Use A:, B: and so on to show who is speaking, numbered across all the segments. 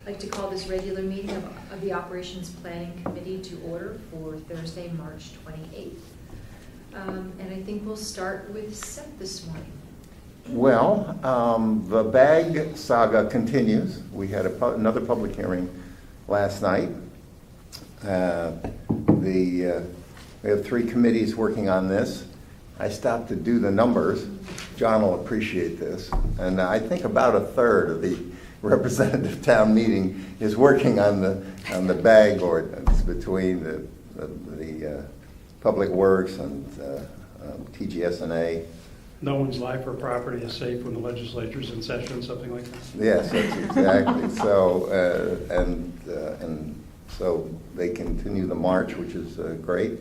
A: I'd like to call this regular meeting of the Operations Planning Committee to order for Thursday, March 28th. And I think we'll start with Seth this morning.
B: Well, the bag saga continues. We had another public hearing last night. We have 3 committees working on this. I stopped to do the numbers. John will appreciate this. And I think about a third of the representative town meeting is working on the bag ordinance between the Public Works and TGS&A.
C: No one's life or property is safe when the legislature's in session, something like that.
B: Yes, that's exactly. So, and so they continue the march, which is great.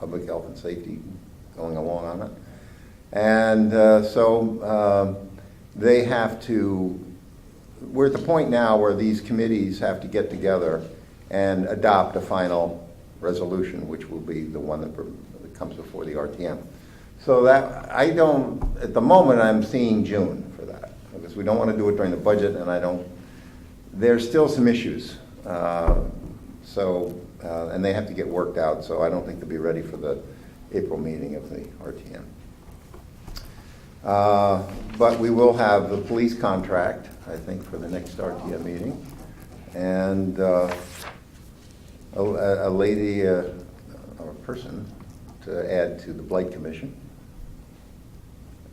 B: Public health and safety going along on it. And so they have to, we're at the point now where these committees have to get together and adopt a final resolution, which will be the one that comes before the RTM. So that, at the moment I'm seeing June for that, because we don't want to do it during the budget, and there's still some issues. And they have to get worked out, so I don't think they'll be ready for the April meeting of the RTM. But we will have the police contract, I think, for the next RTM meeting. And a lady, or a person, to add to the Blight Commission.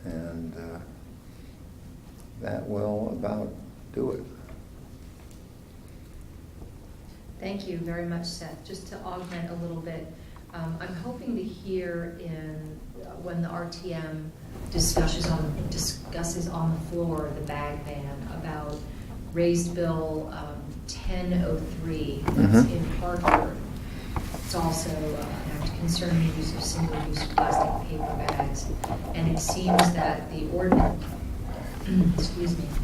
B: And that will about do it.
A: Thank you very much, Seth. Just to augment a little bit, I'm hoping to hear when the RTM discusses on the floor the bag ban about raised bill 1003 that's in Hartford. It's also an act concerning the use of single-use plastic paper bags, and it seems that the ordinance,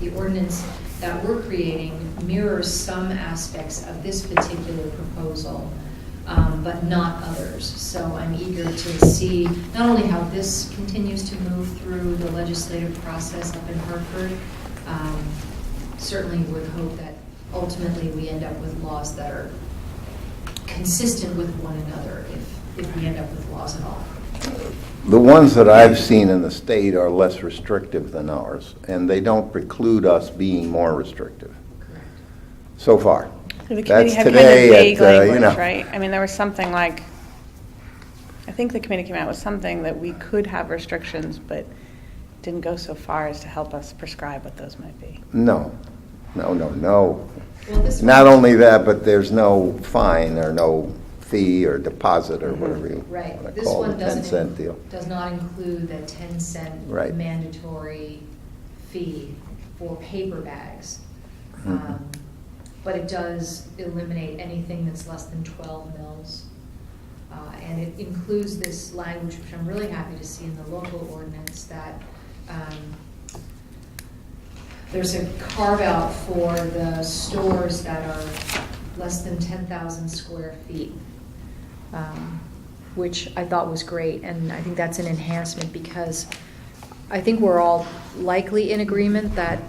A: the ordinance that we're creating mirrors some aspects of this particular proposal, but not others. So I'm eager to see not only how this continues to move through the legislative process up in Hartford, certainly would hope that ultimately we end up with laws that are consistent with one another, if we end up with laws at all.
B: The ones that I've seen in the state are less restrictive than ours, and they don't preclude us being more restrictive.
A: Correct.
B: So far.
D: The committee
B: That's
D: had
B: today
D: kind of vague
B: at,
D: language, right? I mean, there was something like, I think the committee came out with something that we could have restrictions, but didn't go so far as to help us prescribe what those might be.
B: No.
A: Well, this
B: Not
A: one-
B: only that, but there's no fine or no fee or deposit or whatever you
A: Right.
B: want to
A: This
B: call
A: one
B: the 10-cent deal.
A: does not include the 10-cent
B: Right.
A: mandatory fee for paper bags.
B: Mhm.
A: But it does eliminate anything that's less than 12 mils. And it includes this language, which I'm really happy to see in the local ordinance, that there's a carve out for the stores that are less than 10,000 square feet, which I thought was great. And I think that's an enhancement, because I think we're all likely in agreement that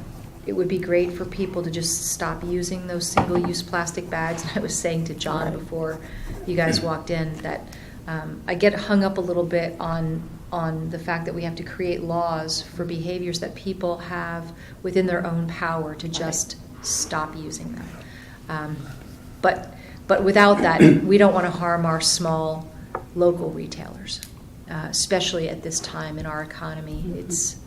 A: it would be great for people to just stop using those single-use plastic bags. And I was saying to John before you guys walked in that I get hung up a little bit on the fact that we have to create laws for behaviors that people have within their own power to just stop using them. But without that, we don't want to harm our small local retailers, especially at this time in our economy. It's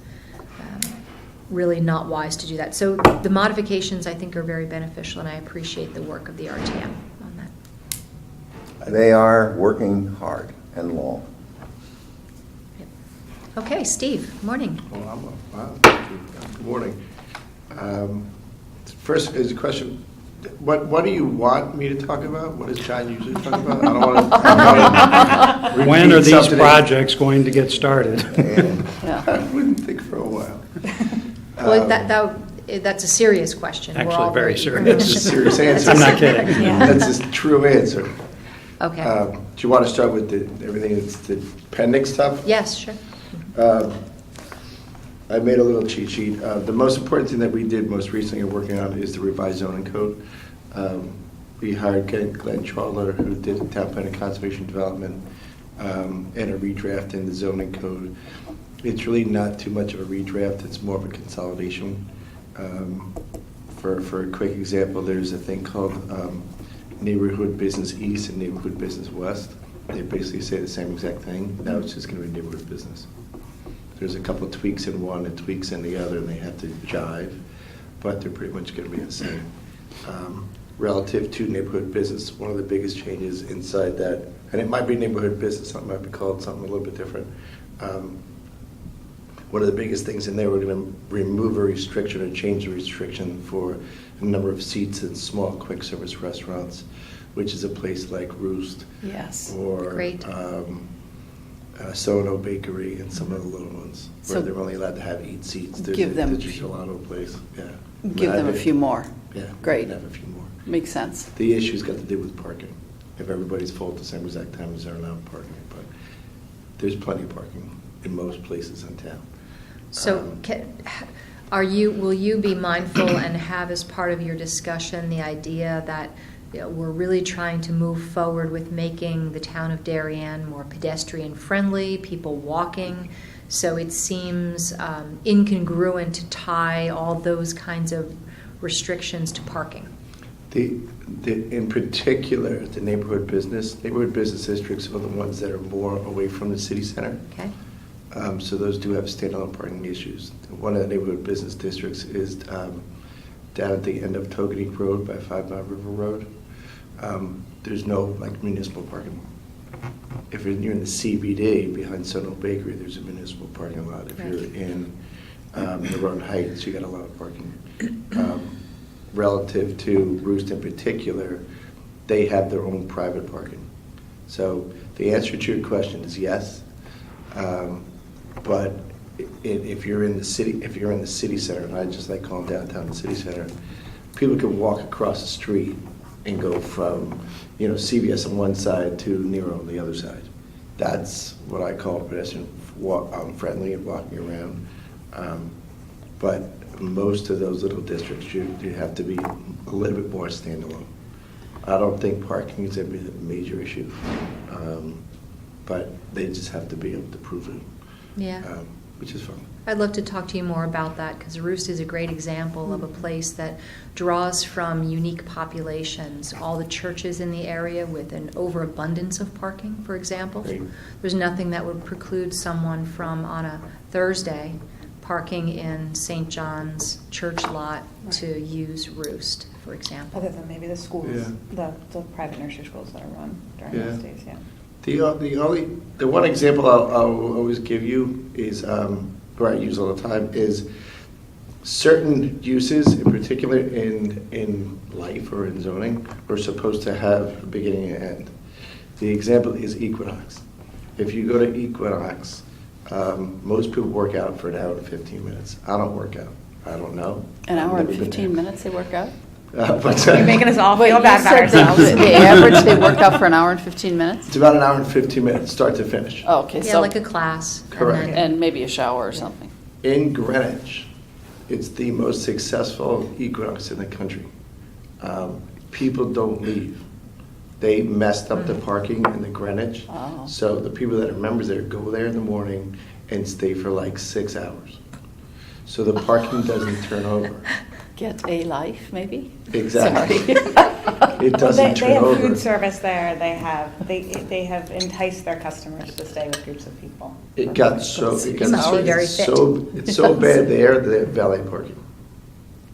A: really not wise to do that. So the modifications, I think, are very beneficial, and I appreciate the work of the RTM on that.
B: They are working hard and long.
A: Okay, Steve, morning.
E: Well, wow, thank you. Good morning. First is a question, what do you want me to talk about? What does John usually talk about? I don't want to
C: When are these projects going to get started?
E: I wouldn't think for a while.
A: Well, that's a serious question. We're
C: Actually,
A: all
C: very
E: That's a
C: serious.
E: serious answer.
C: I'm not kidding.
D: Yeah.
E: That's a true answer.
A: Okay.
E: Do you want to start with everything that's the pending stuff?
A: Yes, sure.
E: I made a little cheat sheet. The most important thing that we did most recently and working on is the revised zoning code. We hired Glenn Charler, who did the town plan and conservation development, and a redraft in the zoning code. It's really not too much of a redraft, it's more of a consolidation. For a quick example, there's a thing called Neighborhood Business East and Neighborhood Business West. They basically say the same exact thing. Now it's just going to be neighborhood business. There's a couple of tweaks in one and tweaks in the other, and they have to jive, but they're pretty much going to be the same. Relative to neighborhood business, one of the biggest changes inside that, and it might be neighborhood business, something might be called something a little bit different. One of the biggest things in there, we're going to remove a restriction or change the restriction for a number of seats in small quick service restaurants, which is a place like Roost.
F: Yes.
E: Or
A: Great.
E: Sono Bakery and some of the little ones, where
F: So
E: they're only allowed to have 8 seats. There's
F: give them
E: the
F: a few.
E: gelato place, yeah.
F: Give them a few more.
E: Yeah.
F: Great.
E: We can have a few more.
F: Makes sense.
E: The issue's got to do with parking. If everybody's full at the same exact time, they're allowed parking, but there's plenty of parking in most places in town.
A: So will you be mindful and have as part of your discussion the idea that we're really trying to move forward with making the town of Darien more pedestrian friendly, people walking? So it seems incongruent to tie all those kinds of restrictions to parking.
E: In particular, the neighborhood business districts are the ones that are more away from the city center.
A: Okay.
E: So those do have standalone parking issues. One of the neighborhood business districts is down at the end of Togany Road by 5 Mile River Road. There's no municipal parking. If you're in the CBD behind Sono Bakery, there's a municipal parking lot. If you're in Maroon Heights, you got a lot of parking. Relative to Roost in particular, they have their own private parking. So the answer to your question is yes. But if you're in the city center, and I just like calling downtown the city center, people can walk across the street and go from CVS on one side to Nero on the other side. That's what I call pedestrian friendly and walking around. But most of those little districts, you have to be a little bit more standalone. I don't think parking is going to be a major issue, but they just have to be able to prove it.
A: Yeah.
E: Which is fun.
A: I'd love to talk to you more about that, because Roost is a great example of a place that draws from unique populations. All the churches in the area with an overabundance of parking, for example.
E: Great.
A: There's nothing that would preclude someone from, on a Thursday, parking in St. John's church lot to use Roost, for example.
D: Other than maybe the schools,
E: Yeah.
D: the private nursery schools that are run during
E: Yeah.
D: those days, yeah.
E: The one example I'll always give you is, or I use all the time, is certain uses, in particular in life or in zoning, are supposed to have a beginning and end. The example is Equinox. If you go to Equinox, most people work out for an hour and 15 minutes. I don't work out. I don't know.
F: An
E: I've
F: hour and
E: never been
F: 15
E: there.
F: minutes they work out?
E: But,
D: You're making us all
F: Wait,
D: feel
F: you
D: bad about
F: said
D: ourselves.
F: the average they work out for an hour and 15 minutes?
E: It's about an hour and 15 minutes, start to finish.
F: Oh, okay,
A: Yeah,
F: so,
A: like a class. and
E: Correct.
A: then-
F: and maybe a shower or something.
E: In Greenwich, it's the most successful Equinox in the country. People don't leave. They messed up the parking in the Greenwich.
F: Oh.
E: So the people that are members there go there in the morning and stay for like 6 hours. So the parking doesn't turn over.
F: Get a life, maybe?
E: Exactly.
F: Sorry.
E: It doesn't
D: They
E: turn
D: have
E: over.
D: food service there, they have enticed their customers to stay with groups of people.
E: It got so,
A: You must be very fit.
E: it's so bad there, they have valet parking.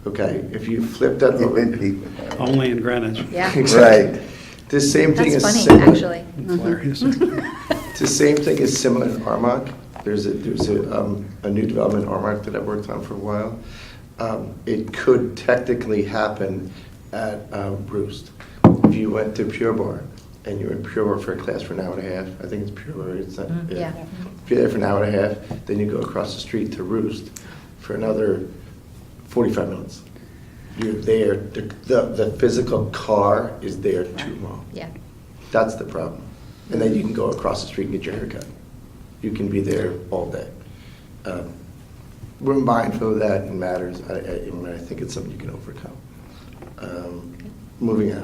E: Okay, if you flip that over.
C: Only in Greenwich.
A: Yeah.
B: Right.
E: The same thing
A: That's
E: is
A: funny,
E: similar.
A: actually.
C: It's hilarious.
E: It's the same thing is similar in Armonk. There's a new development in Armonk that I've worked on for a while. It could technically happen at Roost. If you went to Pure Bar and you were in Pure Bar for a class for an hour and a half, I think it's Pure Bar, it's not,
A: Yeah.
E: If you're there for an hour and a half, then you go across the street to Roost for another 45 minutes. You're there, the physical car is there too long.
A: Yeah.
E: That's the problem. And then you can go across the street and get your hair cut. You can be there all day. we're mindful of that and matters. I think it's something you can overcome. Moving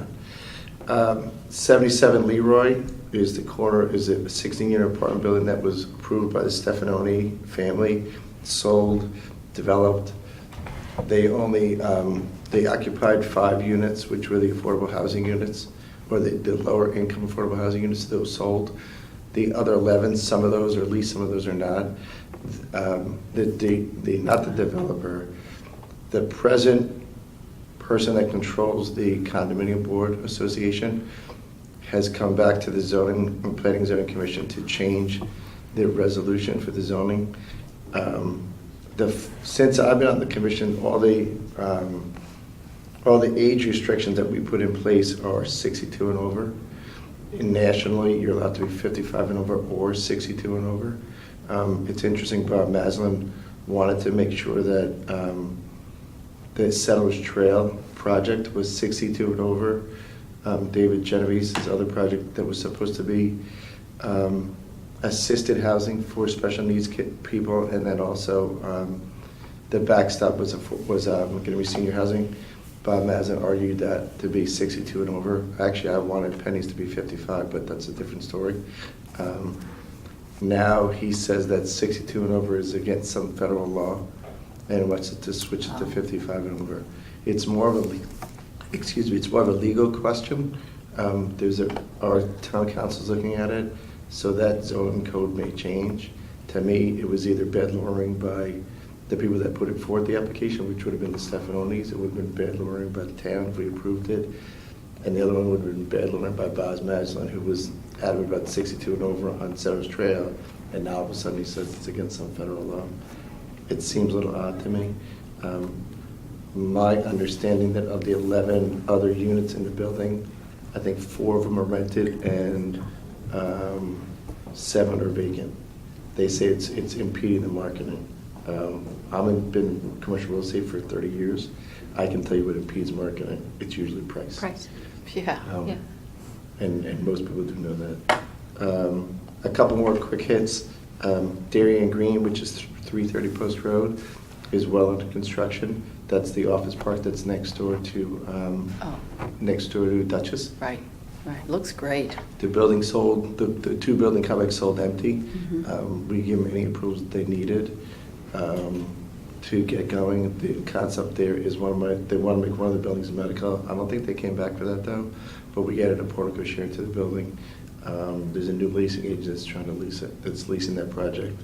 E: on. 77 Leroy is the corner, is a 16-unit apartment building that was approved by the Stefanoni family, sold, developed. They only, they occupied 5 units, which were the affordable housing units, or the lower income affordable housing units. Those sold. The other 11, some of those are leased, some of those are not. Not the developer, the present person that controls the condominium board association has come back to the planning and zoning commission to change the resolution for the zoning. Since I've been on the commission, all the age restrictions that we put in place are 62 and over. Nationally, you're allowed to be 55 and over or 62 and over. It's interesting, Bob Maslin wanted to make sure that the Settlers Trail project was 62 and over. David Geneviese's other project that was supposed to be assisted housing for special needs people, and then also the backstop was going to be senior housing. Bob Maslin argued that to be 62 and over. Actually, I wanted Penny's to be 55, but that's a different story. Now he says that 62 and over is against some federal law, and wants to switch it to 55 and over. It's more of a, it's more of a legal question. Our town council's looking at it, so that zoning code may change. To me, it was either bad lawyering by the people that put it forth the application, which would have been the Stefanonis. It would have been bad lawyering by the town if we approved it. And the other one would have been bad lawyering by Boz Maslin, who was adamant about 62 and over on Settlers Trail, and now all of a sudden he says it's against some federal law. It seems a little odd to me. My understanding that of the 11 other units in the building, I think 4 of them are rented and 7 are vacant. They say it's impeding the marketing. I've been in commercial real estate for 30 years. I can tell you what impedes marketing. It's usually price.
A: Price.
F: Yeah.
A: Yeah.
E: And most people do know that. A couple more quick hits. Darien Green, which is 330 Post Road, is well under construction. That's the office park that's next door to Duchess.
F: Right. Looks great.
E: The building sold, the 2 building complex sold empty.
F: Mhm.
E: We gave them any approvals that they needed to get going. The concept there is they want to make one of the buildings medical. I don't think they came back for that though, but we added a portico share to the building. There's a new leasing agent that's trying to lease it, that's leasing that project.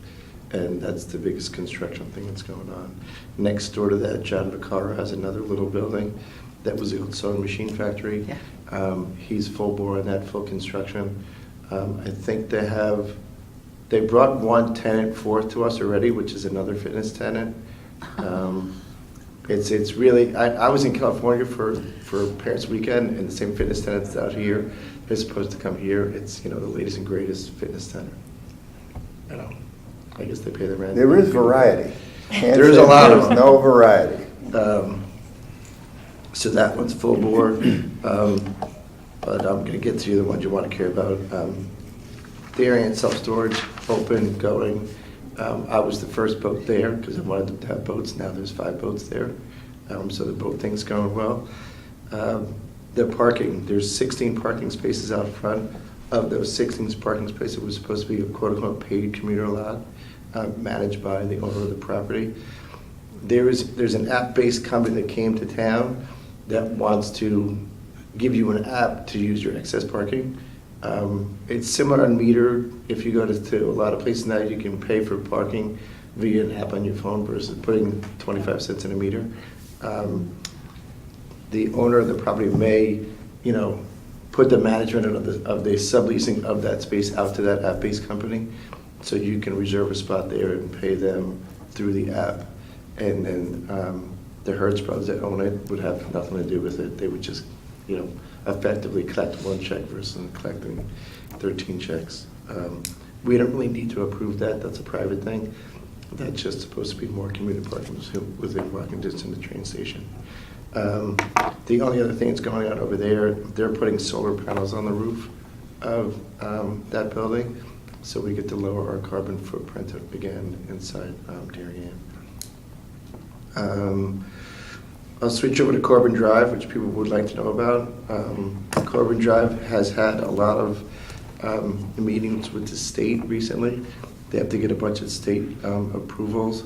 E: And that's the biggest construction thing that's going on. Next door to that, John Vaccaro has another little building that was the old sewing machine factory.
F: Yeah.
E: He's full bore on that, full construction. I think they brought one tenant forth to us already, which is another fitness tenant. It's really, I was in California for Parents Weekend, and the same fitness tenant's out here. They're supposed to come here. It's, the latest and greatest fitness center. I guess they pay the rent.
B: There is variety.
E: There's a lot of
B: There's
E: them.
B: no variety.
E: So that one's full bore. But I'm going to get to the ones you want to care about. Darien self-storage, open, going. I was the first boat there because I wanted to have boats. Now there's 5 boats there. So the boat thing's going well. The parking, there's 16 parking spaces out front. Of those 16 parking spaces, it was supposed to be a quote-unquote paid commuter lot, managed by the owner of the property. There's an app-based company that came to town that wants to give you an app to use your excess parking. It's similar on meter. If you go to a lot of places now, you can pay for parking via an app on your phone versus putting 25 cents in a meter. The owner of the property may, put the management of the subleasing of that space out to that app-based company, so you can reserve a spot there and pay them through the app. And then the Hertz brothers that own it would have nothing to do with it. They would just, effectively collect 1 check versus collecting 13 checks. We don't really need to approve that. That's a private thing. That's just supposed to be more commuter parking within walking distance of the train station. The only other thing that's going on over there, they're putting solar panels on the roof of that building, so we get to lower our carbon footprint again inside Darien. I'll switch over to Corbin Drive, which people would like to know about. Corbin Drive has had a lot of meetings with the state recently. They have to get a bunch of state approvals.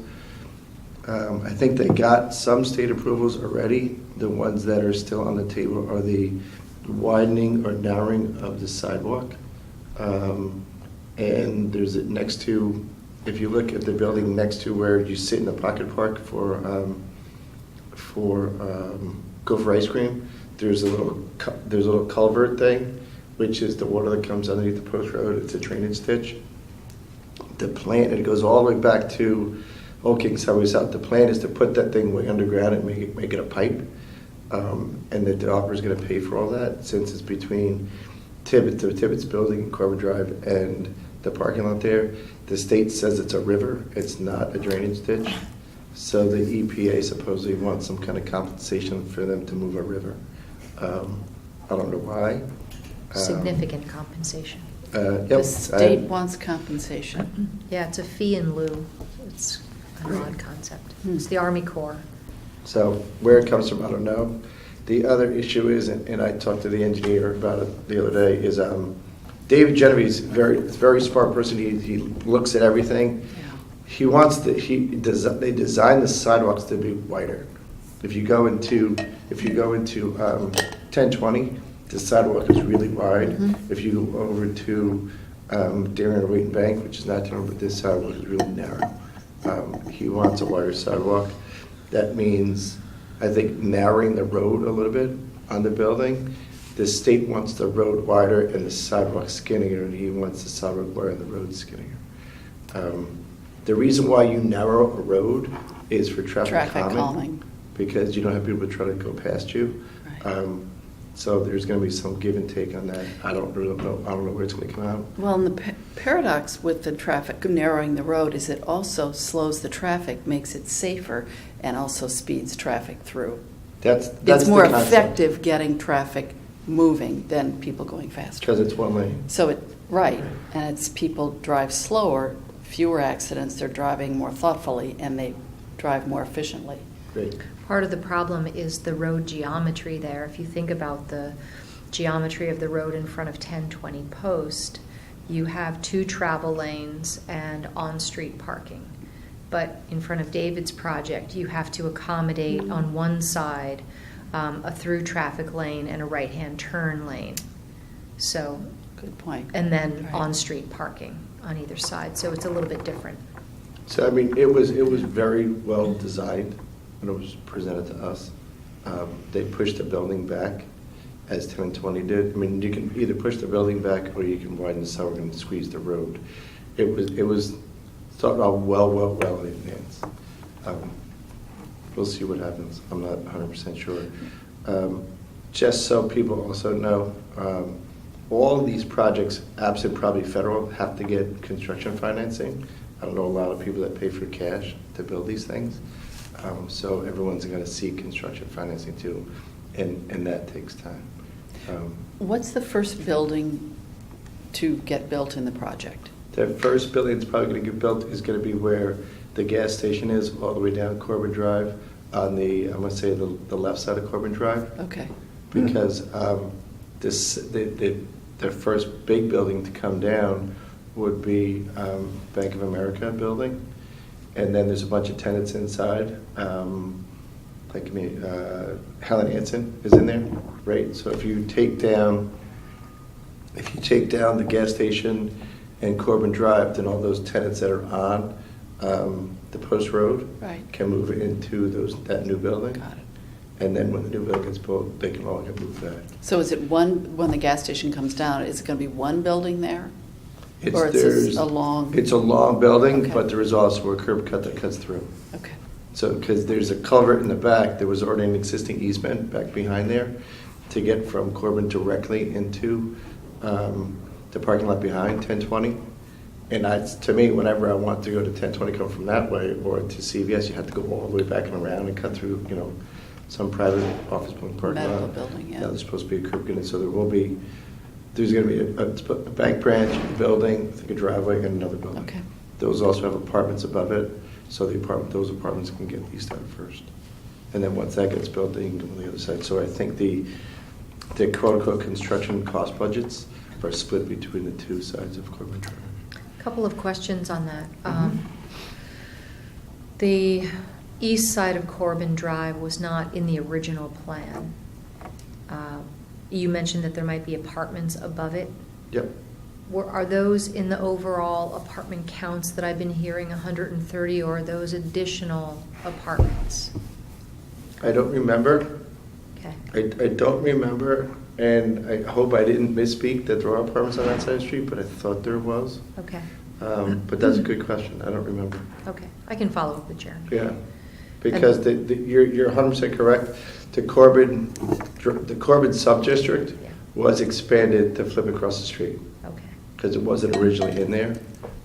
E: I think they got some state approvals already. The ones that are still on the table are the widening or narrowing of the sidewalk. And there's it next to, if you look at the building next to where you sit in the pocket park for Gopher Ice Cream, there's a little culvert thing, which is the water that comes underneath the post road. It's a drainage ditch. The plan, it goes all the way back to Old Kings Highway South. The plan is to put that thing way underground and make it a pipe, and the developer is going to pay for all that, since it's between Tibbetts Building, Corbin Drive, and the parking lot there. The state says it's a river, it's not a drainage ditch. So the EPA supposedly wants some kind of compensation for them to move a river. I don't know why.
A: Significant compensation.
E: Yep.
F: The state wants compensation.
A: Yeah, it's a fee in lieu. It's an odd concept. It's the Army Corps.
E: So where it comes from, I don't know. The other issue is, and I talked to the engineer about it the other day, is David Genevieve's very smart person. He looks at everything.
F: Yeah.
E: He wants they design the sidewalks to be wider. If you go into 1020, the sidewalk is really wide. If you go over to Darien or Wheaton Bank, which is not down, but this sidewalk is really narrow. He wants a wider sidewalk. That means, I think, narrowing the road a little bit on the building. The state wants the road wider and the sidewalk skinnier, and he wants the sidewalk wider and the road skinnier. The reason why you narrow a road is for traffic calming, because you don't have people trying to go past you.
F: Right.
E: So there's going to be some give and take on that. I don't know where it's going to come out.
F: Well, and the paradox with the traffic, narrowing the road, is it also slows the traffic, makes it safer, and also speeds traffic through.
E: That's
F: It's more
E: the concept.
F: effective getting traffic moving than people going faster.
E: Because it's one lane.
F: So right, and it's people drive slower, fewer accidents, they're driving more thoughtfully, and they drive more efficiently.
E: Great.
A: Part of the problem is the road geometry there. If you think about the geometry of the road in front of 1020 Post, you have 2 travel lanes and on-street parking. But in front of David's project, you have to accommodate on one side a through traffic lane and a right-hand turn lane. So,
F: Good point.
A: and then
F: Right.
A: on-street parking on either side. So it's a little bit different.
E: So, I mean, it was very well designed when it was presented to us. They pushed the building back, as 1020 did. I mean, you can either push the building back or you can widen the sidewalk and squeeze the road. It was thought about well in advance. We'll see what happens. I'm not 100% sure. Just so people also know, all of these projects, absent probably federal, have to get construction financing. I don't know a lot of people that pay for cash to build these things. So everyone's going to seek construction financing too, and that takes time.
F: What's the first building to get built in the project?
E: The first building that's probably going to get built is going to be where the gas station is, all the way down Corbin Drive, on the, I'm going to say, the left side of Corbin Drive.
F: Okay.
E: Because the first big building to come down would be Bank of America building, and then there's a bunch of tenants inside. Helen Hansen is in there, right? So if you take down the gas station and Corbin Drive, then all those tenants that are on the Post Road
F: Right.
E: can move into that new building.
F: Got it.
E: And then when the new building gets built, they can all get moved back.
F: So is it when the gas station comes down, is it going to be one building there? Or it's
E: There's-
F: a long?
E: It's a long building,
F: Okay.
E: but there is also a curb cut that cuts through.
F: Okay.
E: So, because there's a culvert in the back, there was already an existing easement back behind there to get from Corbin directly into the parking lot behind 1020. And to me, whenever I want to go to 1020, come from that way, or to CVS, you have to go all the way back and around and cut through, some private office building parking lot.
F: Medical building, yeah.
E: There's supposed to be a curb cut, so there's going to be a bank branch, a building, I think a driveway, and another building.
F: Okay.
E: Those also have apartments above it. So those apartments can get leased out first. And then once that gets built, they can go on the other side. So I think the quote-unquote construction cost budgets are split between the two sides of Corbin Drive.
A: Couple of questions on that.
E: Mhm.
A: The east side of Corbin Drive was not in the original plan. You mentioned that there might be apartments above it.
E: Yep.
A: Are those in the overall apartment counts that I've been hearing, 130, or are those additional apartments?
E: I don't remember.
A: Okay.
E: I don't remember, and I hope I didn't misspeak that there are apartments on that side of the street, but I thought there was.
A: Okay.
E: But that's a good question. I don't remember.
A: Okay. I can follow up with Jeremy.
E: Yeah, because you're 100% correct. The Corbin sub-district
A: Yeah.
E: was expanded to flip across the street
A: Okay.
E: because it wasn't originally in there.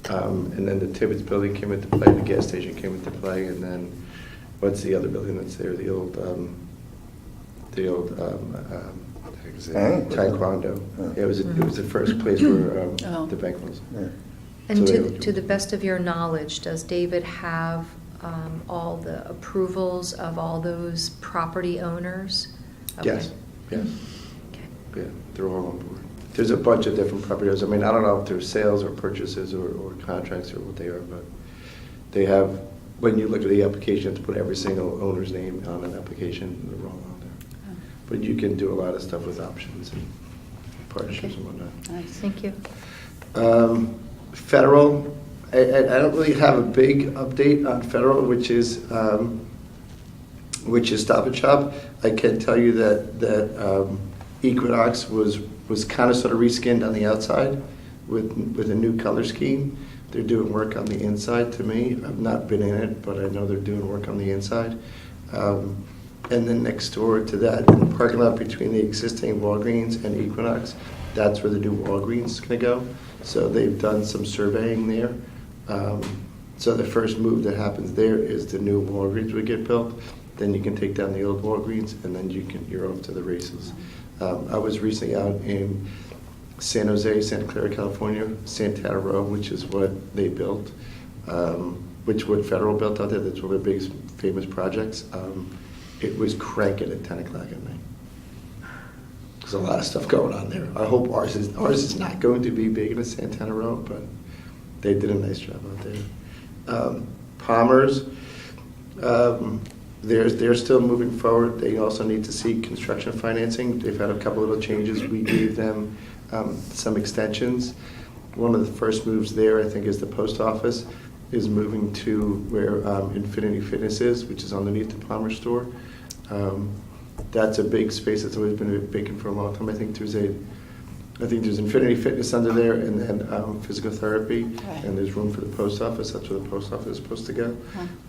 E: And then the Tibbetts building came into play, the gas station came into play, and then what's the other building that's there? The old Taekwondo.
B: Yeah.
E: It was the first place where
F: Oh.
E: the bank was.
B: Yeah.
A: And
E: So they
A: to
E: would-
A: the best of your knowledge, does David have all the approvals of all those property owners? Okay.
E: Yes, yes.
A: Okay.
E: Yeah, they're all on board. There's a bunch of different property owners. I mean, I don't know if they're sales or purchases or contracts or what they are, but they have, when you look at the application, to put every single owner's name on an application, they're all on there. But you can do a lot of stuff with options and partnerships and whatnot.
F: Nice.
A: Thank you.
E: Federal, I don't really have a big update on federal, which is Stop and Shop. I can tell you that Equinox was kind of sort of reskinned on the outside with a new color scheme. They're doing work on the inside to me. I've not been in it, but I know they're doing work on the inside. And then next door to that, in the parking lot between the existing Walgreens and Equinox, that's where the new Walgreens is going to go. So they've done some surveying there. So the first move that happens there is the new Walgreens would get built. Then you can take down the old Walgreens, and then you're off to the races. I was recently out in San Jose, Santa Clara, California, Santana Row, which is what they built, which what Federal built out there. That's one of their biggest famous projects. It was cranking at 10 o'clock at night. There's a lot of stuff going on there. I hope ours is not going to be big in the Santana Row, but they did a nice job out there. Palmer's, they're still moving forward. They also need to see construction financing. They've had a couple little changes. We gave them some extensions. One of the first moves there, I think, is the post office is moving to where Infinity Fitness is, which is underneath the Palmer store. That's a big space that's always been vacant for a long time. I think there's Infinity Fitness under there, and then physical therapy,
F: Right.
E: and there's room for the post office. That's where the post office is supposed to go.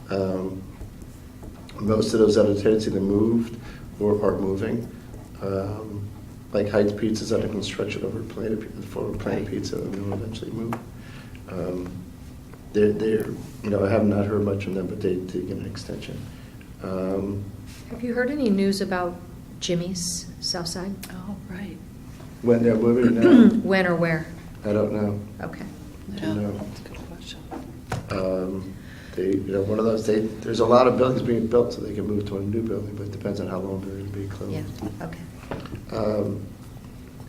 F: Huh.
E: Most of those that have a tendency to move or are moving. Like Heights Pizza's under construction over for Planet
F: Right.
E: Pizza, and they'll eventually move. I have not heard much from them, but they did get an extension.
A: Have you heard any news about Jimmy's Southside?
F: Oh, right.
E: When they're moving now,
A: When or where?
E: I don't know.
A: Okay.
F: Yeah,
E: No.
F: that's a good question.
E: One of those. There's a lot of buildings being built, so they can move to a new building, but it depends on how long they're going to be closed.
A: Yeah, okay.
E: A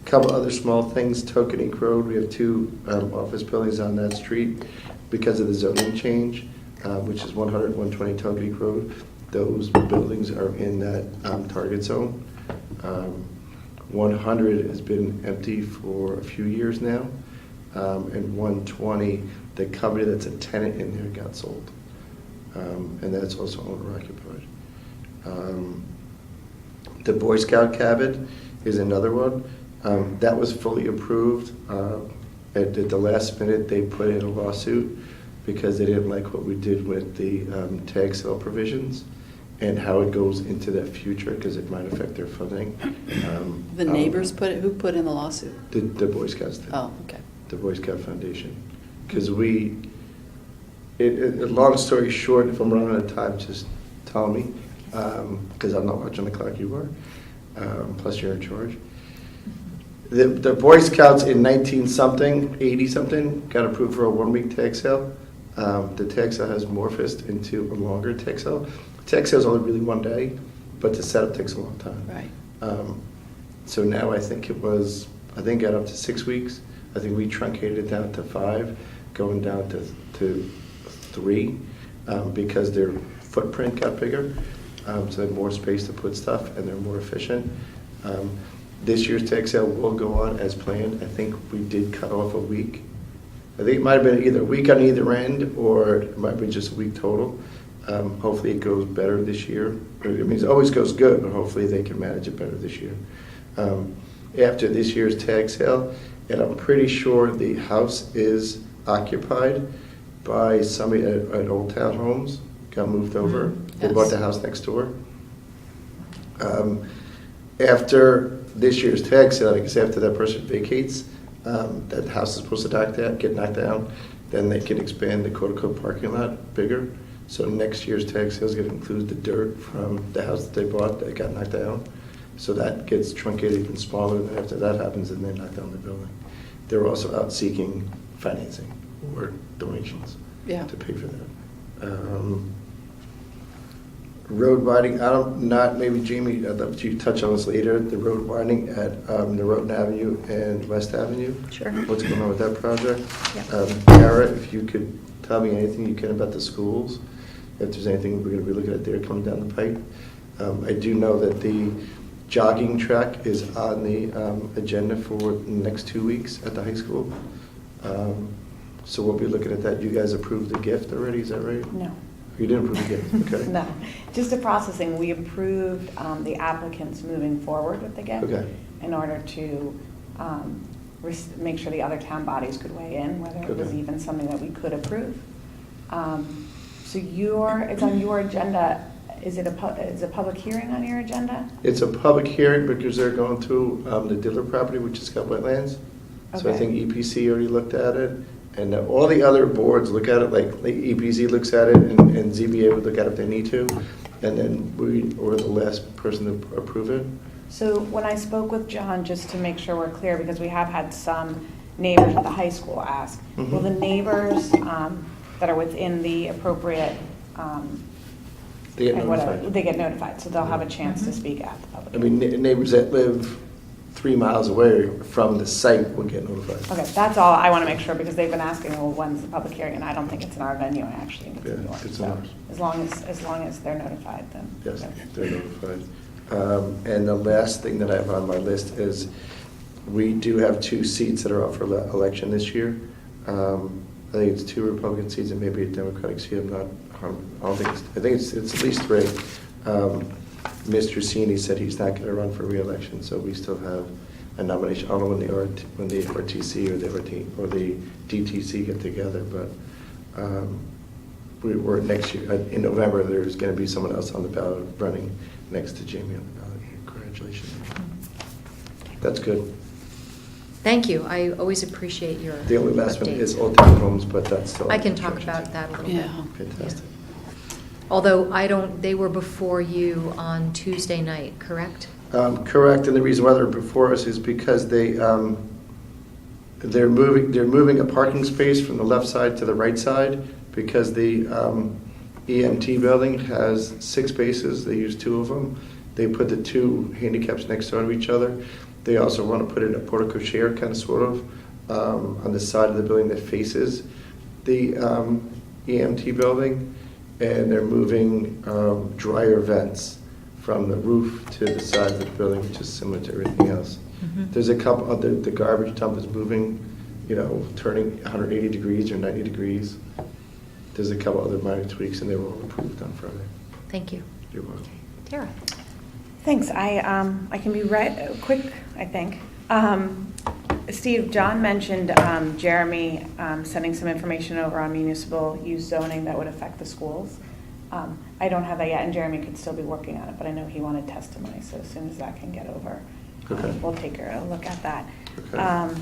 E: couple other small things. Tokenique Road, we have two office buildings on that street because of the zoning change, which is 100 and 120 Tokenique Road. Those buildings are in that target zone. 100 has been empty for a few years now, and 120, the company that's a tenant in there got sold, and that's also owner occupied. The Boy Scout cabin is another one. That was fully approved. At the last minute, they put in a lawsuit because they didn't like what we did with the tag sale provisions and how it goes into the future because it might affect their funding.
F: The neighbors who put in the lawsuit?
E: The Boy Scouts did.
F: Oh, okay.
E: The Boy Scout Foundation. Because long story short, if I'm running out of time, just tell me, because I'm not watching the clock, you are, plus you're in charge. The Boy Scouts in 19-something, 80-something, got approved for a one-week tag sale. The tag sale has morphed into a longer tag sale. Tag sale is only really one day, but the setup takes a long time.
F: Right.
E: So now I think it got up to 6 weeks. I think we truncated it down to 5, going down to 3, because their footprint got bigger. So they have more space to put stuff, and they're more efficient. This year's tag sale will go on as planned. I think we did cut off a week. I think it might have been either a week on either end, or it might be just a week total. Hopefully it goes better this year. I mean, it always goes good, but hopefully they can manage it better this year. After this year's tag sale, and I'm pretty sure the house is occupied by somebody at Old Town Homes, got moved over. They
F: Yes.
E: bought the house next door. After this year's tag sale, I guess after that person vacates, that house is supposed to get knocked down, then they can expand the quote-unquote parking lot bigger. So next year's tag sale is going to include the dirt from the house that they bought that got knocked down. So that gets truncated even smaller, and then after that happens, then they knock down the building. They're also out seeking financing or donations
F: Yeah.
E: to pay for that. Road widening, maybe Jamie, I'd love you to touch on this later, the road widening at Norotan Avenue and West Avenue.
A: Sure.
E: What's going on with that project?
A: Yeah.
E: Tara, if you could tell me anything you can about the schools, if there's anything we're going to be looking at there coming down the pipe. I do know that the jogging track is on the agenda for the next 2 weeks at the high school. So we'll be looking at that. You guys approved the gift already, is that right?
D: No.
E: You didn't approve the gift, okay.
D: No, just the processing. We approved the applicants moving forward with the gift
E: Okay.
D: in order to make sure the other town bodies could weigh in, whether it was
E: Okay.
D: even something that we could approve. So it's on your agenda. Is a public hearing on your agenda?
E: It's a public hearing because they're going through the Diller property, which has got wetlands. So I
D: Okay.
E: think EPC already looked at it, and all the other boards look at it, like EPC looks at it, and ZBA would look at it if they need to, and then we're the last person to approve it.
D: So when I spoke with John, just to make sure we're clear, because we have had some neighbors at the high school ask,
E: Mhm.
D: will the neighbors that are within the appropriate,
E: They get
D: and whatever,
E: notified.
D: they get notified, so they'll have a chance to speak at the public
E: I mean, neighbors that live 3 miles away from the site will get notified.
D: Okay, that's all I want to make sure, because they've been asking, well, when's the public hearing? And I don't think it's in our venue, I actually think it's in
E: Yeah,
D: yours.
E: it's in
D: So
E: ours.
D: as long as they're notified, then.
E: Yes,
D: okay.
E: they're notified. And the last thing that I have on my list is, we do have 2 seats that are up for election this year. I think it's 2 Republican seats and maybe a Democratic seat. I think it's at least 3. Mr. Cini said he's not going to run for re-election, so we still have a nomination. I don't know when the RTC or the DTC get together, but we're next year, in November, there's going to be someone else on the ballot running next to Jamie on the ballot. Congratulations. That's good.
A: Thank you. I always appreciate your
E: The only last one is
A: updates.
E: Old Town Homes, but that's still.
A: I can talk about that a little bit.
F: Yeah.
E: Fantastic.
A: Although they were before you on Tuesday night, correct?
E: Correct, and the reason why they're before us is because they're moving a parking space from the left side to the right side, because the EMT building has 6 spaces. They use 2 of them. They put the 2 handicaps next door to each other. They also want to put in a portico chair, kind of sort of, on the side of the building that faces the EMT building, and they're moving dryer vents from the roof to the sides of the building, which is similar to everything else.
A: Mhm.
E: There's a couple of the garbage dump is moving, turning 180 degrees or 90 degrees. There's a couple other minor tweaks, and they were all approved on Friday.
A: Thank you.
E: You're welcome.
A: Tara?
D: Thanks. I can be quick, I think. Steve, John mentioned Jeremy sending some information over on municipal use zoning that would affect the schools. I don't have that yet, and Jeremy could still be working on it, but I know he wanted testimony, so as soon as that can get over,
E: Okay.
D: we'll take a look at that.
E: Okay.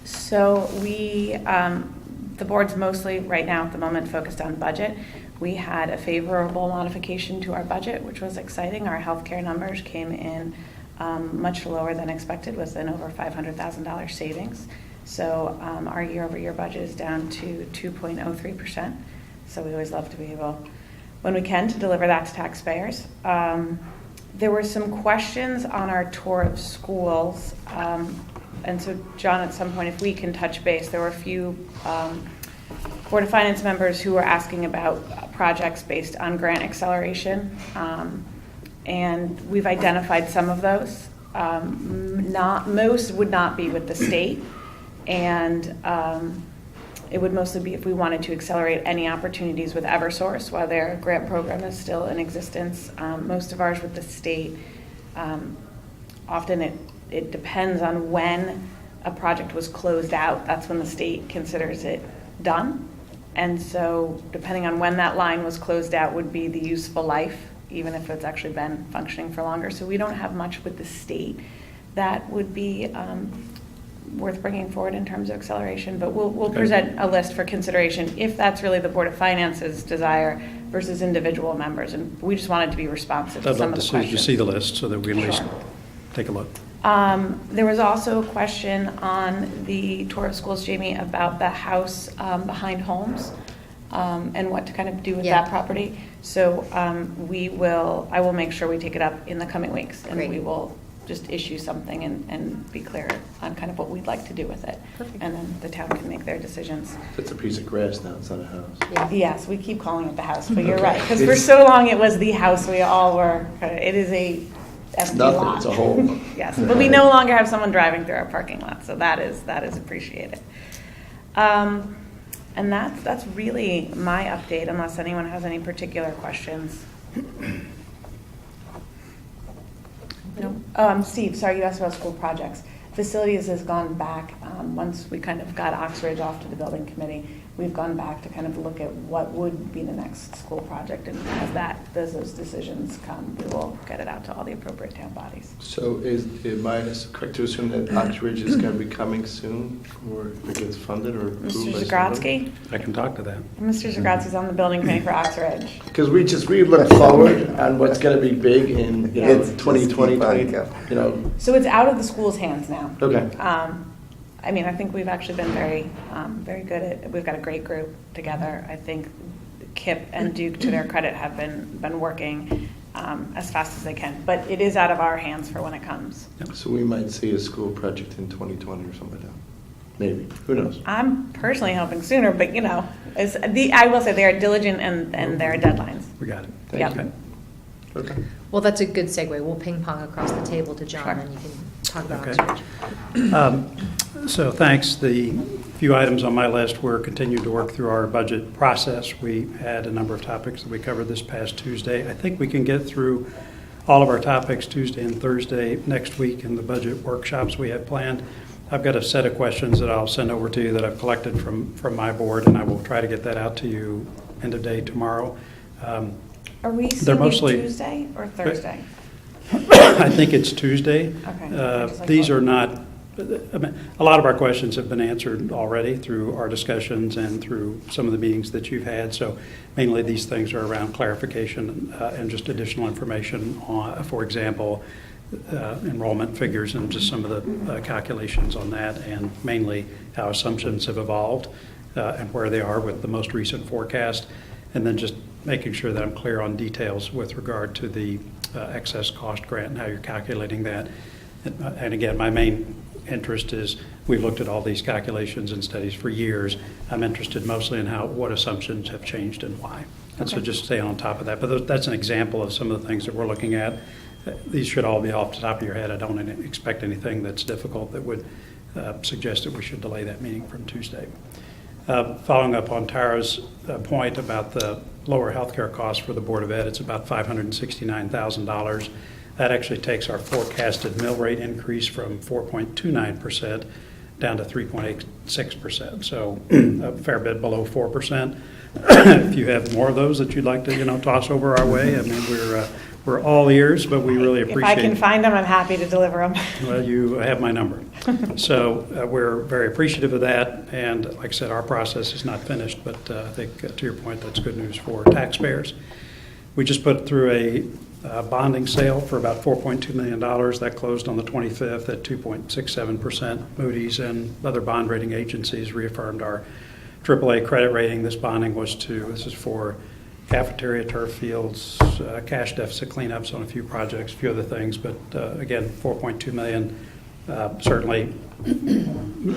D: So the board's mostly, right now, at the moment, focused on budget. We had a favorable modification to our budget, which was exciting. Our healthcare numbers came in much lower than expected, with an over $500,000 savings. So our year-over-year budget is down to 2.03%. So we always love to be able, when we can, to deliver that to taxpayers. There were some questions on our tour of schools. And so, John, at some point, if we can touch base, there were a few Board of Finance members who were asking about projects based on grant acceleration. And we've identified some of those. Most would not be with the state. And it would mostly be if we wanted to accelerate any opportunities with Eversource while their grant program is still in existence. Most of ours with the state, often it depends on when a project was closed out. That's when the state considers it done. And so depending on when that line was closed out would be the useful life, even if it's actually been functioning for longer. So we don't have much with the state that would be worth bringing forward in terms of acceleration, but we'll
C: Okay.
D: present a list for consideration if that's really the Board of Finance's desire versus individual members, and we just wanted to be responsive to
C: I'd
D: some
C: love
D: of
C: to
D: the
C: see
D: questions.
C: the list so that we can at least
D: Sure.
C: take a look.
D: There was also a question on the tour of schools, Jamie, about the house behind Holmes and what to kind of do with
A: Yeah.
D: that property. So I will make sure we take it up in the coming weeks, and
A: Great.
D: we will just issue something and be clear on kind of what we'd like to do with it.
A: Perfect.
D: And then the town can make their decisions.
E: It's a piece of grass now, it's not a house.
A: Yeah.
D: Yes, we keep calling it the house, but you're
E: Okay.
D: right, because for
E: It's-
D: so long it was the house, we all were, it is a
E: It's
D: empty
E: nothing,
D: lot.
E: it's a hole.
D: Yes, but we no longer have someone driving through our parking lot, so that is appreciated. And that's really my update, unless anyone has any particular questions. No. Steve, sorry, you asked about school projects. Facilities has gone back, once we kind of got Oxbridge off to the building committee, we've gone back to kind of look at what would be the next school project, and as those decisions come, we will get it out to all the appropriate town bodies.
E: So am I correct to assume that Oxbridge is going to be coming soon, or if it gets funded or approved?
D: Mr. Zagrodsky?
C: I can talk to that.
D: Mr. Zagrodsky's on the building committee for Oxbridge.
E: Because we look forward on what's going to be big in, you know,
D: It's
B: just
E: 2020,
B: keep on going.
E: you know.
D: So it's out of the school's hands now.
E: Okay.
D: I mean, I think we've actually been very good at, we've got a great group together. I think Kip and Duke, to their credit, have been working as fast as they can. But it is out of our hands for when it comes.
E: So we might see a school project in 2020 or something like that. Maybe. Who knows?
D: I'm personally hoping sooner, but you know, I will say they are diligent and there are deadlines.
C: We got it.
D: Yep.
C: Okay.
E: Okay.
A: Well, that's a good segue. We'll ping pong across the table to John,
D: Sure.
A: and you can talk about
C: Okay.
A: Oxbridge.
C: So thanks. The few items on my list were continuing to work through our budget process. We had a number of topics that we covered this past Tuesday. I think we can get through all of our topics Tuesday and Thursday next week in the budget workshops we have planned. I've got a set of questions that I'll send over to you that I've collected from my board, and I will try to get that out to you end of day tomorrow.
D: Are we
C: They're
D: seeing
C: mostly-
D: it Tuesday or Thursday?
C: I think it's Tuesday.
D: Okay. Just like
C: These
D: what-
C: are not, I mean, a lot of our questions have been answered already through our discussions and through some of the meetings that you've had. So mainly these things are around clarification and just additional information on, for example, enrollment figures and just some of the calculations on that, and mainly how assumptions have evolved and where they are with the most recent forecast. And then just making sure that I'm clear on details with regard to the excess cost grant and how you're calculating that. And again, my main interest is, we've looked at all these calculations and studies for years. I'm interested mostly in what assumptions have changed and why. And so
D: Okay.
C: just stay on top of that. But that's an example of some of the things that we're looking at. These should all be off the top of your head. I don't expect anything that's difficult that would suggest that we should delay that meeting from Tuesday. Following up on Tara's point about the lower healthcare costs for the Board of Ed, it's about $569,000. That actually takes our forecasted mill rate increase from 4.29% down to 3.86%, so a fair bit below 4%. If you have more of those that you'd like to, toss over our way, I mean, we're all ears, but we really
D: If
C: appreciate.
D: I can find them, I'm happy to deliver them.
C: Well, you have my number. So we're very appreciative of that, and like I said, our process is not finished, but I think to your point, that's good news for taxpayers. We just put through bonding sale for about $4.2 million. That closed on the 25th at 2.67%. Moody's and other bond rating agencies reaffirmed our AAA credit rating. This is for cafeteria, turf fields, cash deficit cleanups on a few projects, a few other things. But again, $4.2 million, certainly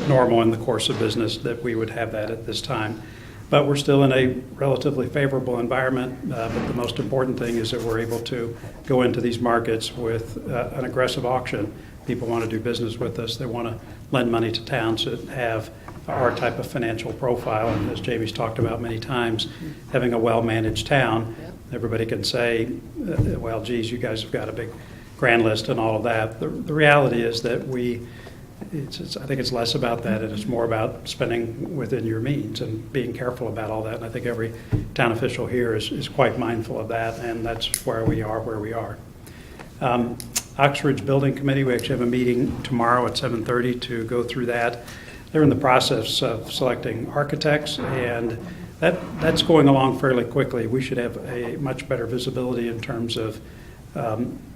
C: normal in the course of business that we would have that at this time. But we're still in a relatively favorable environment. But the most important thing is that we're able to go into these markets with an aggressive auction. People want to do business with us. They want to lend money to towns that have our type of financial profile. And as Jamie's talked about many times, having a well-managed town, everybody can say, well, geez, you guys have got a big grand list and all of that. The reality is that I think it's less about that, and it's more about spending within your means and being careful about all that. And I think every town official here is quite mindful of that, and that's where we are where we are. Oxridge Building Committee, we actually have a meeting tomorrow at 7:30 to go through that. They're in the process of selecting architects, and that's going along fairly quickly. We should have a much better visibility in terms of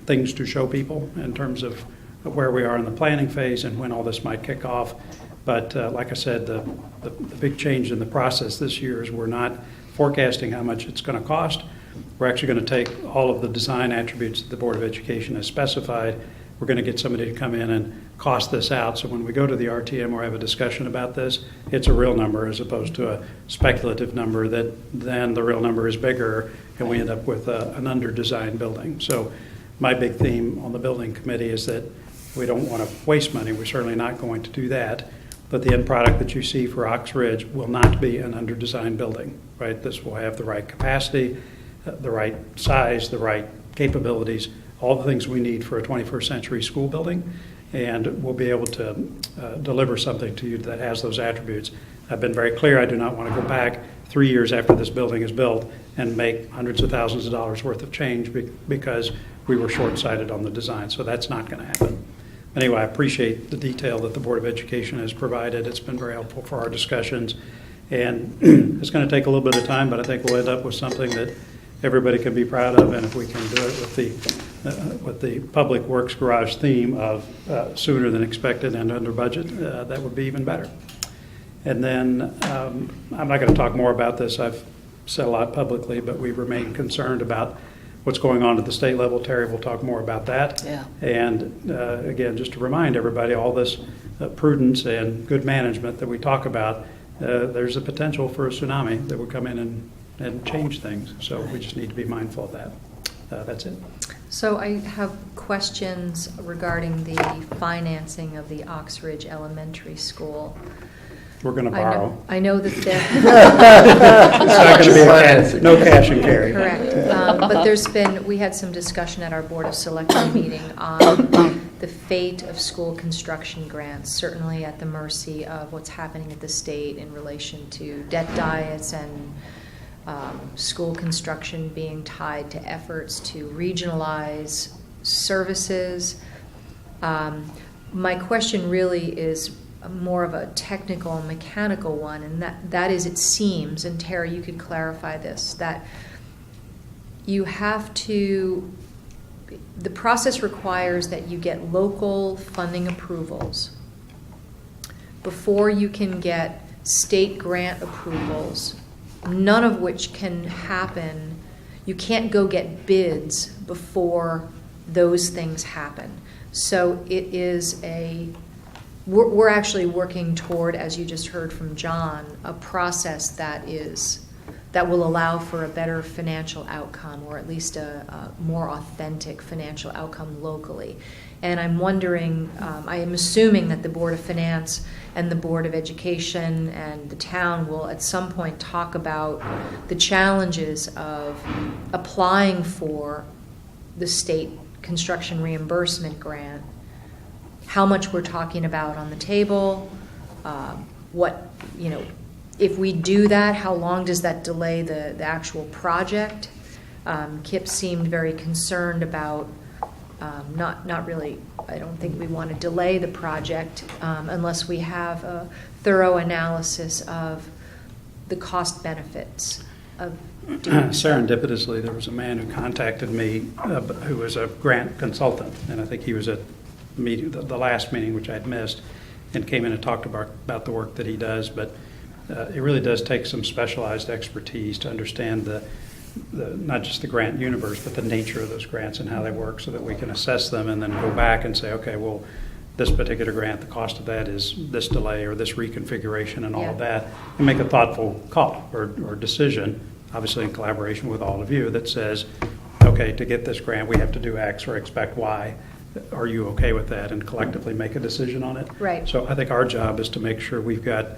C: things to show people, in terms of where we are in the planning phase and when all this might kick off. But like I said, the big change in the process this year is we're not forecasting how much it's going to cost. We're actually going to take all of the design attributes that the Board of Education has specified. We're going to get somebody to come in and cost this out. So when we go to the RTM or have a discussion about this, it's a real number as opposed to a speculative number that then the real number is bigger and we end up with an under-designed building. So my big theme on the building committee is that we don't want to waste money. We're certainly not going to do that. But the end product that you see for Oxridge will not be an under-designed building, right? This will have the right capacity, the right size, the right capabilities, all the things we need for a 21st century school building, and we'll be able to deliver something to you that has those attributes. I've been very clear, I do not want to go back 3 years after this building is built and make hundreds of thousands of dollars worth of change because we were short-sighted on the design, so that's not going to happen. Anyway, I appreciate the detail that the Board of Education has provided. It's been very helpful for our discussions, and it's going to take a little bit of time, but I think we'll end up with something that everybody can be proud of, and if we can do it with the Public Works Garage theme of sooner than expected and under budget, that would be even better. And then I'm not going to talk more about this. I've said a lot publicly, but we remain concerned about what's going on at the state level. Terry will talk more about that.
F: Yeah.
C: And again, just to remind everybody, all this prudence and good management that we talk about, there's a potential for a tsunami that would come in and change things. So we just need to be mindful of that. That's it.
A: So I have questions regarding the financing of the Oxridge Elementary School.
C: We're going to borrow.
A: I know that
C: It's not going to be no cash and carry.
A: correct, but we had some discussion at our Board of Selectmen meeting on the fate of school construction grants, certainly at the mercy of what's happening at the state in relation to debt diets and school construction being tied to efforts to regionalize services. My question really is more of a technical and mechanical one, and that is, it seems, and Terry, you could clarify this, that you have to, the process requires that you get local funding approvals before you can get state grant approvals, none of which can happen. You can't go get bids before those things happen. So it is we're actually working toward, as you just heard from John, a process that will allow for a better financial outcome, or at least a more authentic financial outcome locally. And I'm wondering, I am assuming that the Board of Finance and the Board of Education and the town will at some point talk about the challenges of applying for the state construction reimbursement grant, how much we're talking about on the table, if we do that, how long does that delay the actual project? Kip seemed very concerned about not really, I don't think we want to delay the project unless we have a thorough analysis of the cost benefits. of doing so?
C: Serendipitously, there was a man who contacted me who was a grant consultant, and I think he was at the last meeting, which I'd missed, and came in and talked about the work that he does. But it really does take some specialized expertise to understand the not just the grant universe, but the nature of those grants and how they work, so that we can assess them and then go back and say, okay, well, this particular grant, the cost of that is this delay or this reconfiguration and all of
A: Yeah.
C: that, and make a thoughtful call or decision, obviously in collaboration with all of you, that says, okay, to get this grant, we have to do X or expect Y. Are you okay with that? And collectively make a decision on it.
A: Right.
C: So I think our job is to make sure we've got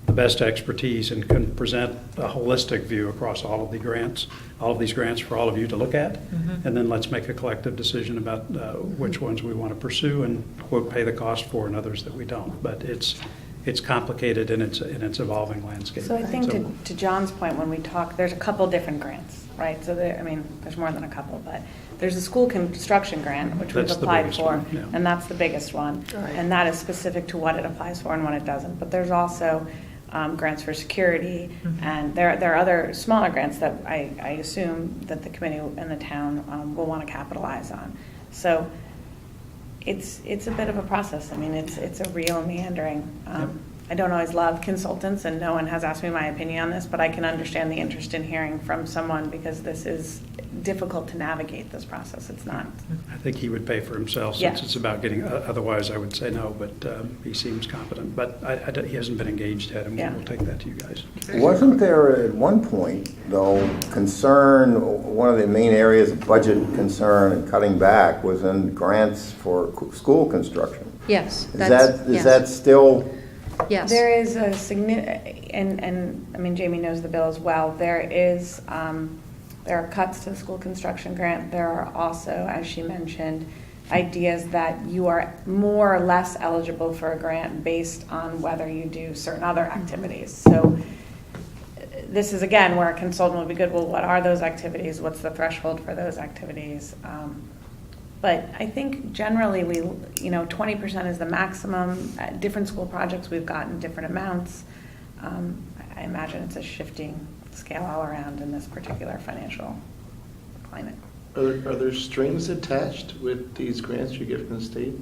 C: the best expertise and can present a holistic view across all of these grants for all of you to look at.
A: Mhm.
C: And then let's make a collective decision about which ones we want to pursue and quote pay the cost for, and others that we don't. But it's complicated in its evolving landscape.
D: So I think to John's point, when we talk, there's a couple different grants, right? So there's more than a couple, but there's a school construction grant, which we've
C: That's the
D: applied
C: biggest
D: for,
C: one, yeah.
D: and that's the biggest one.
F: Right.
D: And that is specific to what it applies for and what it doesn't. But there's also grants for security, and there are other smaller grants that I assume that the committee and the town will want to capitalize on. So it's a bit of a process. I mean, it's a real meandering.
C: Yep.
D: I don't always love consultants, and no one has asked me my opinion on this, but I can understand the interest in hearing from someone, because this is difficult to navigate this process. It's not.
C: I think he would pay for himself, since
D: Yes.
C: it's about getting, otherwise I would say no, but he seems competent. But he hasn't been engaged yet, and
D: Yeah.
C: we'll take that to you guys.
B: Wasn't there at one point, though, concern, one of the main areas of budget concern and cutting back was in grants for school construction?
A: Yes.
B: Is
A: that's-
B: that, is
A: yes.
B: that still,
A: Yes.
D: There is a and I mean, Jamie knows the bill as well. There are cuts to the school construction grant. There are also, as she mentioned, ideas that you are more or less eligible for a grant based on whether you do certain other activities. So this is, again, where a consultant would be good. Well, what are those activities? What's the threshold for those activities? But I think generally 20% is the maximum. At different school projects, we've gotten different amounts. I imagine it's a shifting scale all around in this particular financial climate.
E: Are there strings attached with these grants you get from the state?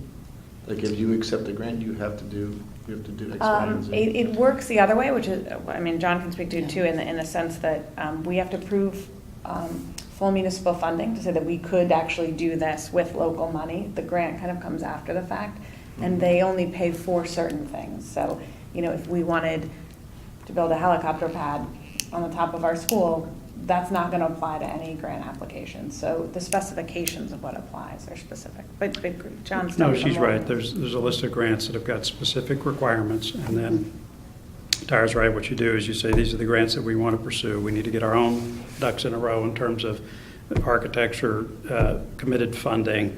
E: Like if you accept a grant, you have to do X, Y, and Z?
D: It works the other way, which is, I mean, John can speak to it too, in the sense that we have to prove full municipal funding to say that we could actually do this with local money. The grant kind of comes after the fact, and they only pay for certain things. So, if we wanted to build a helicopter pad on the top of our school, that's not going to apply to any grant application. So the specifications of what applies are specific. But John's
C: No,
D: done some
C: she's
D: more.
C: right. There's a list of grants that have got specific requirements, and then Tyra's right. What you do is you say, these are the grants that we want to pursue. We need to get our own ducks in a row in terms of architecture, committed funding,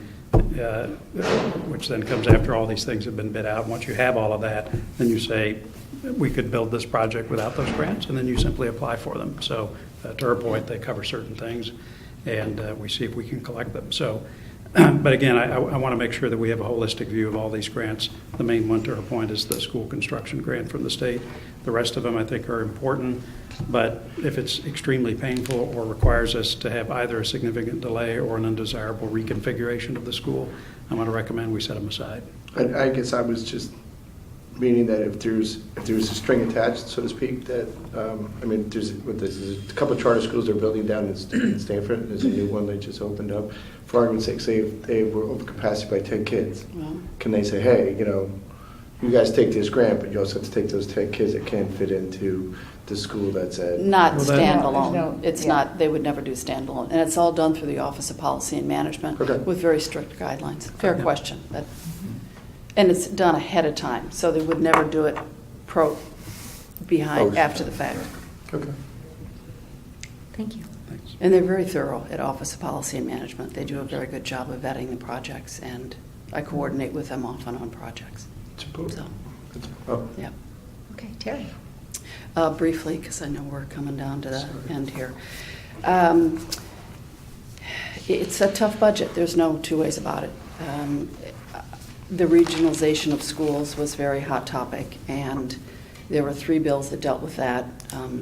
C: which then comes after all these things have been bid out. Once you have all of that, then you say, we could build this project without those grants, and then you simply apply for them. So to her point, they cover certain things, and we see if we can collect them. So, but again, I want to make sure that we have a holistic view of all these grants. The main one, to her point, is the school construction grant from the state. The rest of them, I think, are important, but if it's extremely painful or requires us to have either a significant delay or an undesirable reconfiguration of the school, I'm going to recommend we set them aside.
E: I guess I was just meaning that if there's a string attached, so to speak, that, there's a couple of charter schools they're building down in Stanford. There's a new one they just opened up. For argument's sake, say if they were over capacity by 10 kids,
F: Well,
E: can they say, hey, you guys take this grant, but you also have to take those 10 kids that can't fit into the school that's at...
F: Not
C: Well, then-
F: standalone.
D: No,
F: It's
D: yeah.
F: not, they would never do standalone. And it's all done through the Office of Policy and Management
E: Okay.
F: with very strict guidelines. Fair
C: Yeah.
F: question. And it's done ahead of time, so they would never do it
E: Post.
F: after the fact.
E: Okay.
A: Thank you.
C: Thanks.
F: And they're very thorough at Office of Policy and Management. They do a very good job of vetting the projects, and I coordinate with them often on projects. So,
E: Oh,
F: yeah.
A: Okay, Terry.
F: Briefly, because I know we're coming down to the end here. It's a tough budget. There's no two ways about it. The regionalization of schools was a very hot topic, and There were 3 bills that dealt with that,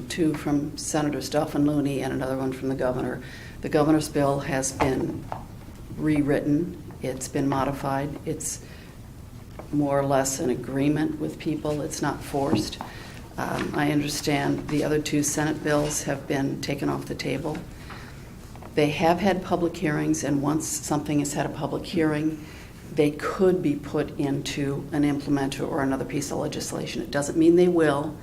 F: 2 from Senator Stephen Looney and another one from the governor. The governor's bill has been rewritten. It's been modified. It's more or less an agreement with people. It's not forced. I understand the other 2 Senate bills have been taken off the table. They have had public hearings, and once something has had a public hearing, they could be put into an implementer or another piece of legislation. It doesn't mean they will,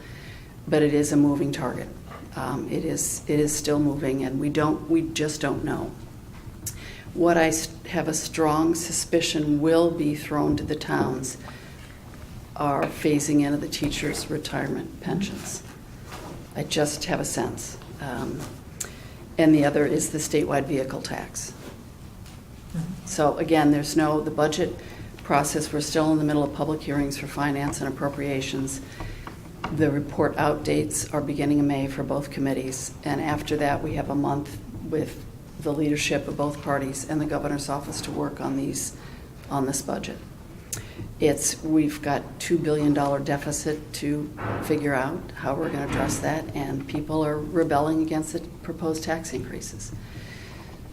F: but it is a moving target. It is still moving, and we just don't know. What I have a strong suspicion will be thrown to the towns are phasing in of the teachers' retirement pensions. I just have a sense. And the other is the statewide vehicle tax. So again, the budget process, we're still in the middle of public hearings for finance and appropriations. The report out dates are beginning of May for both committees, and after that we have a month with the leadership of both parties and the governor's office to work on this budget. We've got $2 billion deficit to figure out how we're going to address that, and people are rebelling against the proposed tax increases.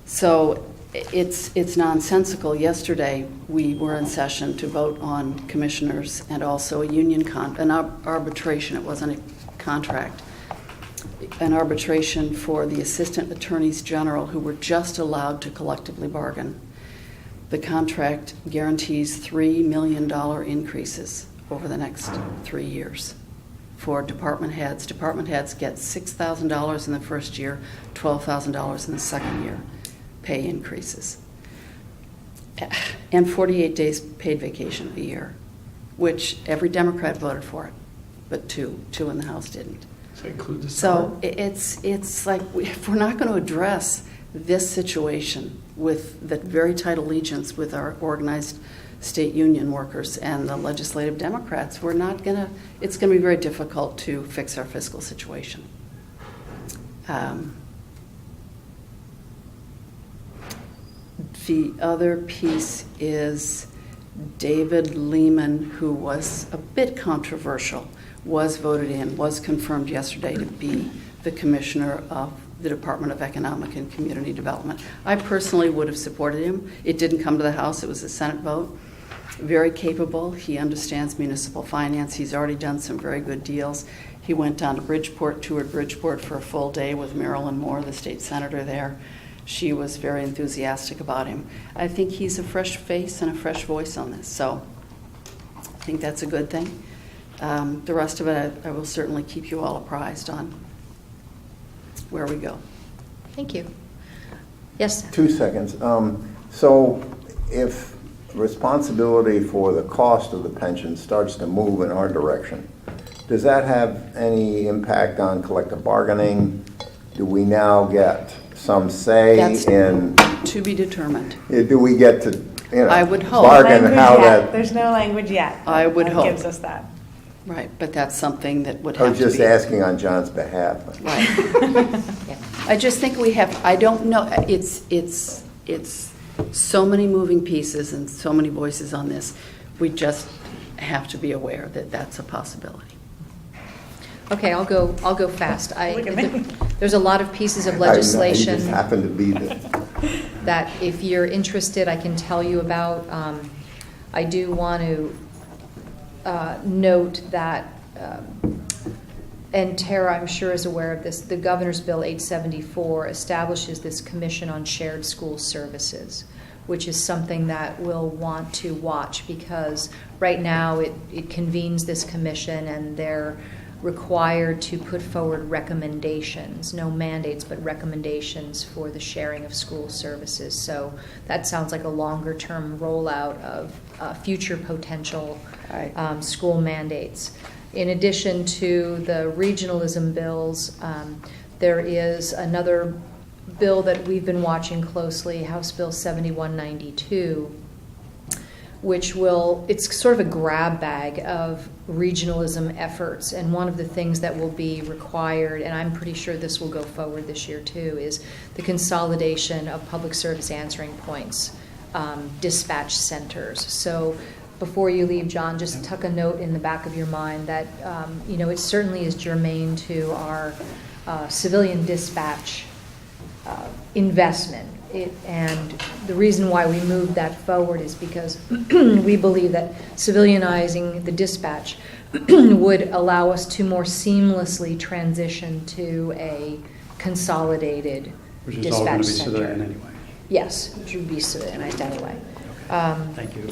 F: So it's nonsensical. Yesterday, we were in session to vote on commissioners and also a union an arbitration. It wasn't a contract. An arbitration for the assistant attorneys general who were just allowed to collectively bargain. The contract guarantees $3 million increases over the next 3 years for department heads. Department heads get $6,000 in the first year, $12,000 in the second year, pay increases. And 48 days paid vacation a year, which every Democrat voted for it, but two in the House didn't.
E: So include the
F: So it's like if we're not going to address this situation with the very tight allegiance with our organized state union workers and the legislative Democrats, it's going to be very difficult to fix our fiscal situation. The other piece is David Lehman, who was a bit controversial, was voted in, was confirmed yesterday to be the commissioner of the Department of Economic and Community Development. I personally would have supported him. It didn't come to the House. It was a Senate vote. Very capable. He understands municipal finance. He's already done some very good deals. He went down to Bridgeport, toured Bridgeport for a full day with Marilyn Moore, the state senator there. She was very enthusiastic about him. I think he's a fresh face and a fresh voice on this, so I think that's a good thing. The rest of it, I will certainly keep you all apprised on where we go.
A: Thank you. Yes?
B: 2 seconds. So if responsibility for the cost of the pension starts to move in our direction, does that have any impact on collective bargaining? Do we now get some say
F: That's
B: in,
F: to be determined.
B: do we get to,
F: I would hope.
B: bargain
D: Language
B: how
D: yet.
B: that?
D: There's no language yet.
F: I would
D: that
F: hope.
D: gives us that.
F: Right, but that's something that would
B: I
F: have
B: was
F: to be.
B: just asking on John's behalf.
F: Right.
A: Yeah.
F: I just think I don't know, it's so many moving pieces and so many voices on this. We just have to be aware that that's a possibility.
A: Okay, I'll go fast.
D: Look at me.
A: There's a lot of pieces of
B: I know, you
A: legislation
B: just happen to be there.
A: that if you're interested, I can tell you about. I do want to note that, and Tara, I'm sure, is aware of this, the Governor's Bill 874 establishes this Commission on Shared School Services, which is something that we'll want to watch because right now it convenes this commission and they're required to put forward recommendations, no mandates, but recommendations for the sharing of school services. So that sounds like a longer-term rollout of future potential school mandates. In addition to the regionalism bills, there is another bill that we've been watching closely, House Bill 7192, which it's sort of a grab bag of regionalism efforts. And one of the things that will be required, and I'm pretty sure this will go forward this year too, is the consolidation of public service answering points, dispatch centers. So before you leave, John, just tuck a note in the back of your mind that, it certainly is germane to our civilian dispatch investment. And the reason why we moved that forward is because we believe that civilianizing the dispatch would allow us to more seamlessly transition to a consolidated
C: Which is all going
A: dispatch
C: to be
A: center.
C: civilian anyway.
A: Yes, which would be civilianized anyway.
C: Thank you.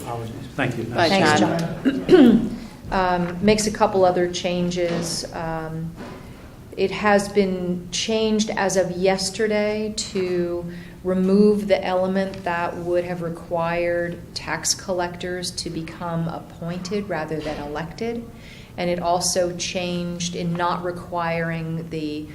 C: Thank you.
F: Bye,
A: Thanks,
F: John.
A: John. Makes a couple other changes. It has been changed as of yesterday to remove the element that would have required tax collectors to become appointed rather than elected. And it also changed in not requiring the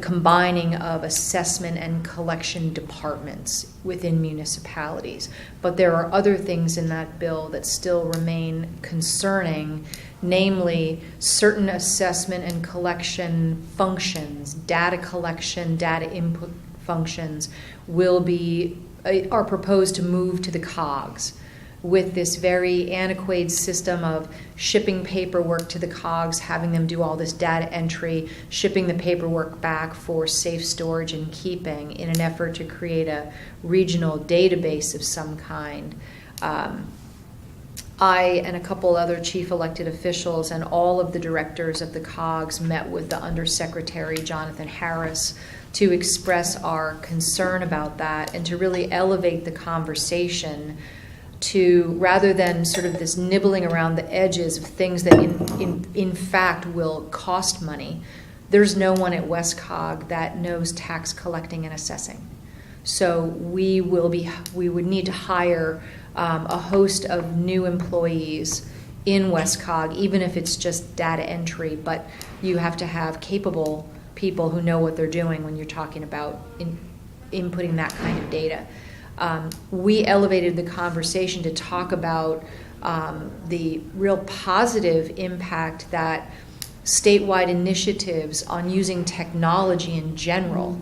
A: combining of assessment and collection departments within municipalities. But there are other things in that bill that still remain concerning, namely certain assessment and collection functions, data collection, data input functions are proposed to move to the COGS, with this very antiquated system of shipping paperwork to the COGS, having them do all this data entry, shipping the paperwork back for safe storage and keeping in an effort to create a regional database of some kind. I and a couple other chief elected officials and all of the directors of the COGS met with the Undersecretary Jonathan Harris to express our concern about that and to really elevate the conversation to, rather than sort of this nibbling around the edges of things that in fact will cost money, there's no one at WestCog that knows tax collecting and assessing. So we would need to hire a host of new employees in WestCog, even if it's just data entry, but you have to have capable people who know what they're doing when you're talking about inputting that kind of data. We elevated the conversation to talk about the real positive impact that statewide initiatives on using technology in general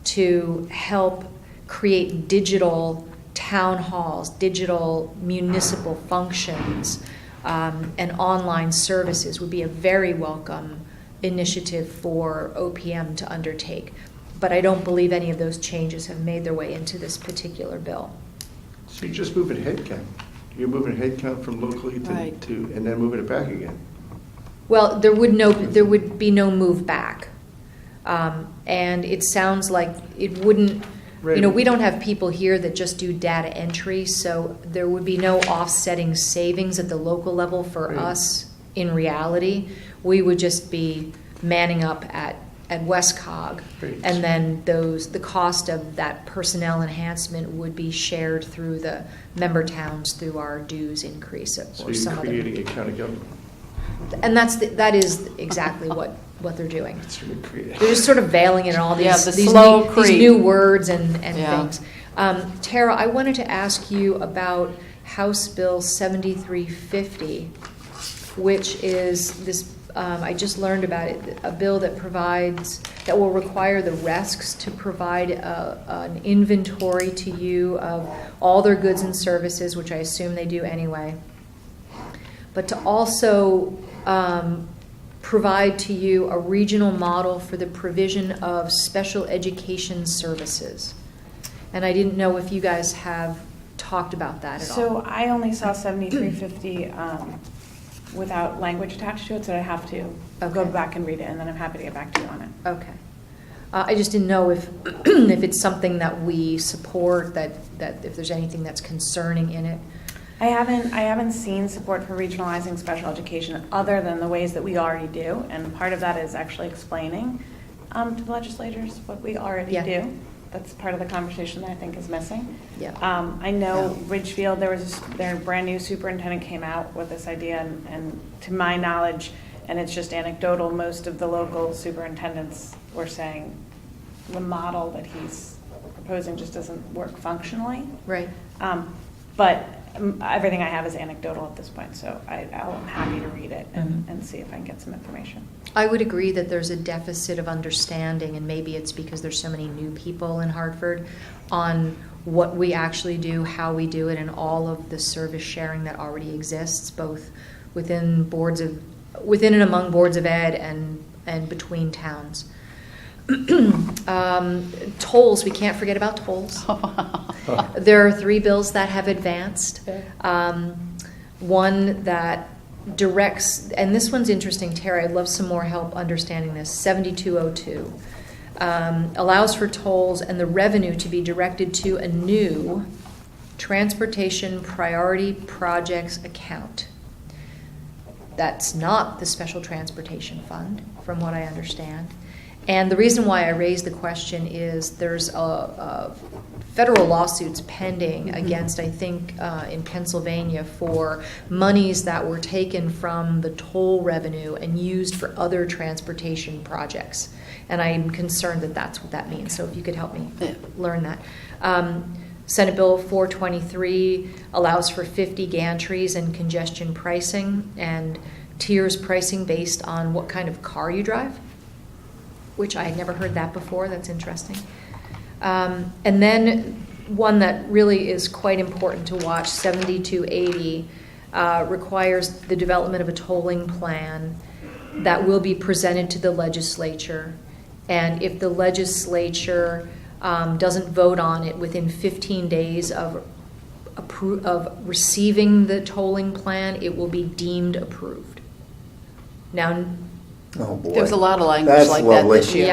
A: to help create digital town halls, digital municipal functions, and online services would be a very welcome initiative for OPM to undertake. But I don't believe any of those changes have made their way into this particular bill.
E: So you're just moving headcount. You're moving headcount from locally
F: Right.
E: to and then moving it back again.
A: Well, there would be no move back. And it sounds like it wouldn't, we don't have people here that just do data entry, so there would be no offsetting savings at the local level for
E: Right.
A: us in reality. We would just be manning up at WestCog,
E: Right.
A: and then the cost of that personnel enhancement would be shared through the member towns through our dues increase
E: So
A: or
E: you're
A: some other.
E: creating a county government.
A: And that is exactly what they're doing.
E: It's really creative.
A: They're just sort of veiling in all these,
F: Yeah, the
A: these,
F: slow
A: new, these
F: creep.
A: new words and
F: Yeah.
A: things. Tara, I wanted to ask you about House Bill 7350, which is this, I just learned about it, a bill that will require the RESCs to provide an inventory to you of all their goods and services, which I assume they do anyway, but to also provide to you a regional model for the provision of special education services. And I didn't know if you guys have talked about that at all.
D: So I only saw 7350 without language attached to it, so I have to go
A: Okay.
D: back and read it, and then I'm happy to get back to you on it.
A: Okay. I just didn't know if if it's something that we support, that if there's anything that's concerning in it.
D: I haven't seen support for regionalizing special education other than the ways that we already do, and part of that is actually explaining to the legislators what we already
A: Yeah.
D: do. That's part of the conversation that I think is missing.
A: Yeah.
D: I know Ridgefield, their brand new superintendent came out with this idea, and to my knowledge, and it's just anecdotal, most of the local superintendents were saying the model that he's proposing just doesn't work functionally.
A: Right.
D: But everything I have is anecdotal at this point, so I'm happy to read it and see if I can get some information.
A: I would agree that there's a deficit of understanding, and maybe it's because there's so many new people in Hartford, on what we actually do, how we do it, and all of the service sharing that already exists, both within and among boards of ed and between towns. Tolls, we can't forget about tolls. There are 3 bills that have advanced. One that directs, and this one's interesting, Terry, I'd love some more help understanding this, 7202. Allows for tolls and the revenue to be directed to a new Transportation Priority Projects account. That's not the Special Transportation Fund, from what I understand. And the reason why I raised the question is there's a federal lawsuits pending against, I think, in Pennsylvania for monies that were taken from the toll revenue and used for other transportation projects. And I'm concerned that that's what that means. So if you could help me learn that. Senate Bill 423 allows for 50 gantries and congestion pricing and tiers pricing based on what kind of car you drive, which I had never heard that before. That's interesting. And then one that really is quite important to watch, 7280, requires the development of a tolling plan that will be presented to the legislature. And if the legislature doesn't vote on it within 15 days of receiving the tolling plan, it will be deemed approved. Now,
B: Oh, boy.
F: There was a lot of language
B: That's
F: like
B: lovely.
F: that this year.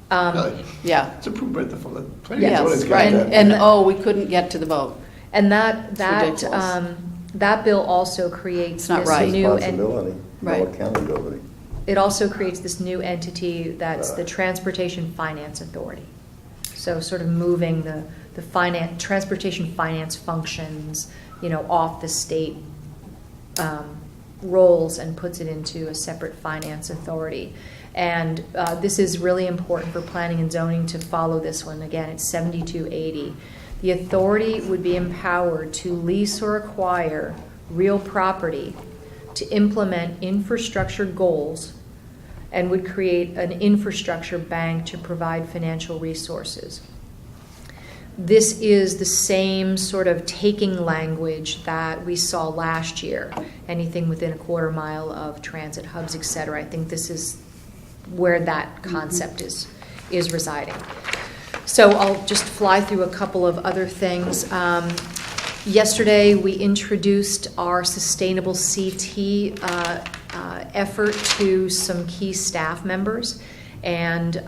A: yeah.
E: Really?
F: Yeah.
E: It's approved by the planning and
F: Yes,
E: zoning's got
F: right.
E: that.
F: And, oh, we couldn't get to the vote.
A: And
F: It's ridiculous.
A: that bill also creates
F: It's not
A: this
F: right.
A: new
B: Responsibility, no
F: Right.
B: accountability.
A: it also creates this new entity that's the
B: Right.
A: Transportation Finance Authority. So sort of moving the transportation finance functions, off the state roles and puts it into a separate finance authority. And this is really important for planning and zoning to follow this one. Again, it's 7280. The authority would be empowered to lease or acquire real property to implement infrastructure goals and would create an infrastructure bank to provide financial resources. This is the same sort of taking language that we saw last year, anything within a quarter mile of transit hubs, et cetera. I think this is where that concept is residing. So I'll just fly through a couple of other things. Yesterday, we introduced our Sustainable CT effort to some key staff members. And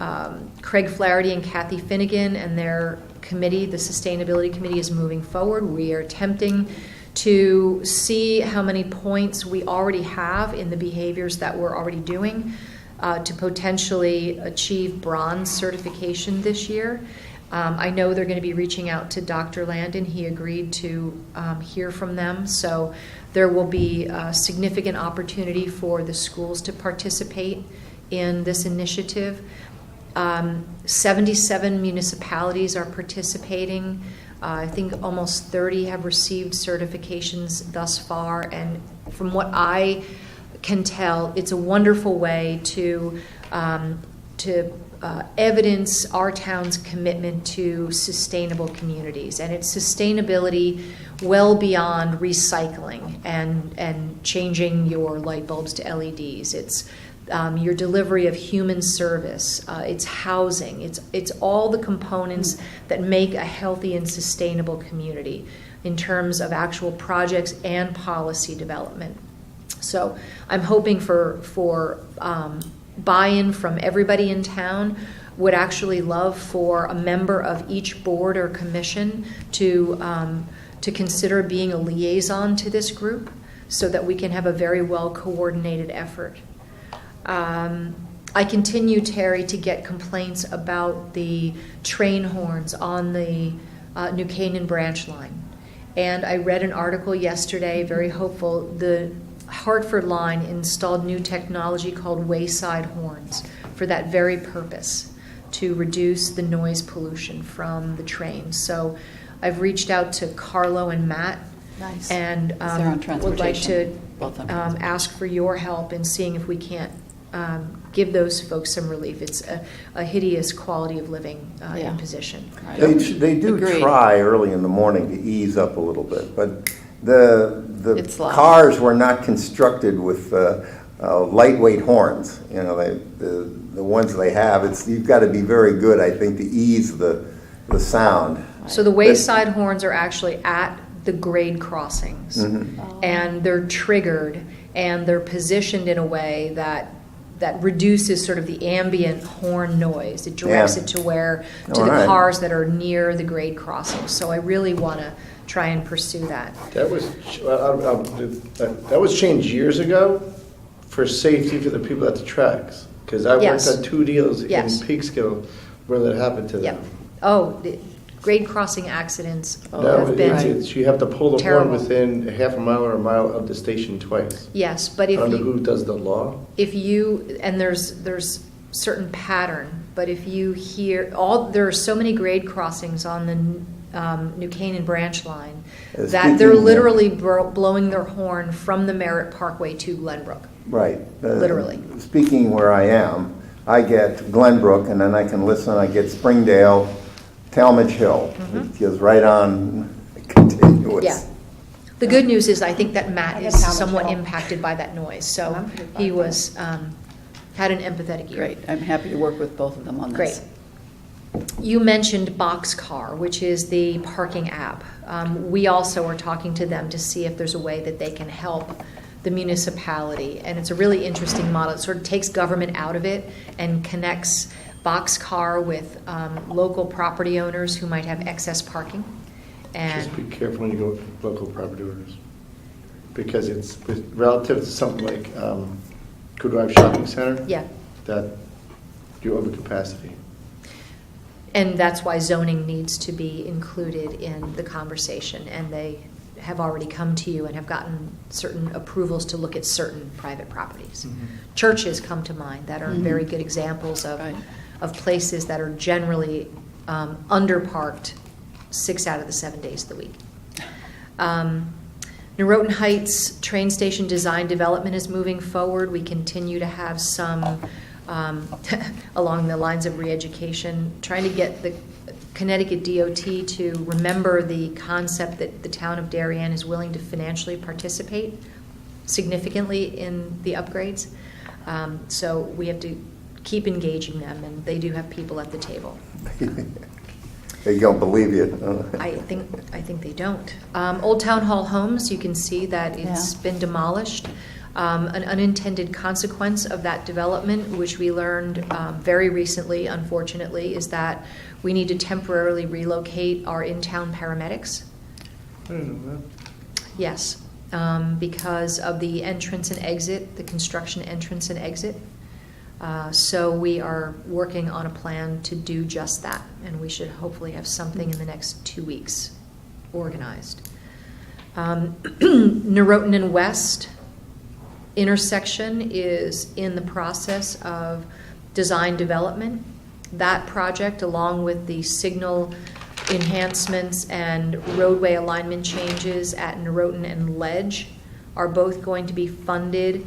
A: Craig Flaherty and Kathy Finnegan and their committee, the Sustainability Committee, is moving forward. We are attempting to see how many points we already have in the behaviors that we're already doing to potentially achieve bronze certification this year. I know they're going to be reaching out to Dr. Landon. He agreed to hear from them. So there will be a significant opportunity for the schools to participate in this initiative. 77 municipalities are participating. I think almost 30 have received certifications thus far. And from what I can tell, it's a wonderful way to evidence our town's commitment to sustainable communities. And it's sustainability well beyond recycling and changing your light bulbs to LEDs. It's your delivery of human service, it's housing, it's all the components that make a healthy and sustainable community in terms of actual projects and policy development. So I'm hoping for buy-in from everybody in town. Would actually love for a member of each board or commission to consider being a liaison to this group so that we can have a very well coordinated effort. I continue, Terry, to get complaints about the train horns on the New Canaan branch line. And I read an article yesterday, very hopeful. The Hartford line installed new technology called wayside horns for that very purpose, to reduce the noise pollution from the trains. So I've reached out to Carlo and Matt.
F: Nice.
A: And
F: They're on
A: would like to
F: transportation. Both on transportation.
A: ask for your help in seeing if we can't give those folks some relief. It's a hideous quality of living
F: Yeah.
A: imposition.
B: They do
F: Agreed.
B: try early in the morning to ease up a little bit, but the
F: It's loud.
B: cars were not constructed with lightweight horns. You know, the ones they have, you've got to be very good, I think, to ease the sound.
A: So the wayside horns are actually at the grade crossings, and they're triggered, and they're positioned in a way that reduces sort of the ambient horn noise. It directs
B: Yeah.
A: it to the
B: All right.
A: cars that are near the grade crossings. So I really want to try and pursue that.
E: That was changed years ago for safety for the people at the tracks. Because I worked
A: Yes.
E: on 2 deals in
A: Yes.
E: Peekskill where that happened to them.
A: Yep. Oh, the grade crossing accidents
E: No,
A: have been,
E: you have to pull the horn
A: terrible.
E: within a half a mile or a mile of the station twice.
A: yes, but
E: I
A: if
E: don't know
A: you,
E: who does the law.
A: and there's certain pattern, but if you hear, there are so many grade crossings on the New Canaan branch line that
B: Speaking
A: they're
B: of-
A: literally blowing their horn from the Merritt Parkway to Glenbrook.
B: Right.
A: Literally.
B: Speaking where I am, I get Glenbrook, and then I can listen, I get Springdale, Talmadge Hill. It goes right on continuous.
A: Yeah. The good news is I think that
D: I
A: Matt
D: get
A: is
D: Talmadge
A: somewhat
D: Hill.
A: impacted by that noise, so
D: I'm pretty
A: he
D: fine.
A: was, had an empathetic ear.
F: Great, I'm happy to work with both of them on this.
A: Great. You mentioned Boxcar, which is the parking app. We also are talking to them to see if there's a way that they can help the municipality. And it's a really interesting model. It sort of takes government out of it and connects Boxcar with local property owners who might have excess parking.
E: Just be
A: And
E: careful when you go with local property owners. Because it's relative to something like Good Drive Shopping Center.
A: yeah,
E: That you're over capacity.
A: and that's why zoning needs to be included in the conversation. And they have already come to you and have gotten certain approvals to look at certain private properties. Churches come to mind that are very good examples
F: Right.
A: of places that are generally underparked 6 out of the 7 days of the week. Norotan Heights train station design development is moving forward. We continue to have some, along the lines of re-education, trying to get the Connecticut DOT to remember the concept that the town of Darien is willing to financially participate significantly in the upgrades. So we have to keep engaging them, and they do have people at the table.
B: They don't believe you.
A: I think they don't. Old Town Hall Homes, you can see that it's
F: Yeah.
A: been demolished. An unintended consequence of that development, which we learned very recently, unfortunately, is that we need to temporarily relocate our in-town paramedics.
E: I don't know that.
A: Yes, because of the entrance and exit, the construction entrance and exit. So we are working on a plan to do just that, and we should hopefully have something in the next 2 weeks organized. Norotan and West intersection is in the process of design development. That project, along with the signal enhancements and roadway alignment changes at Norotan and Ledge, are both going to be funded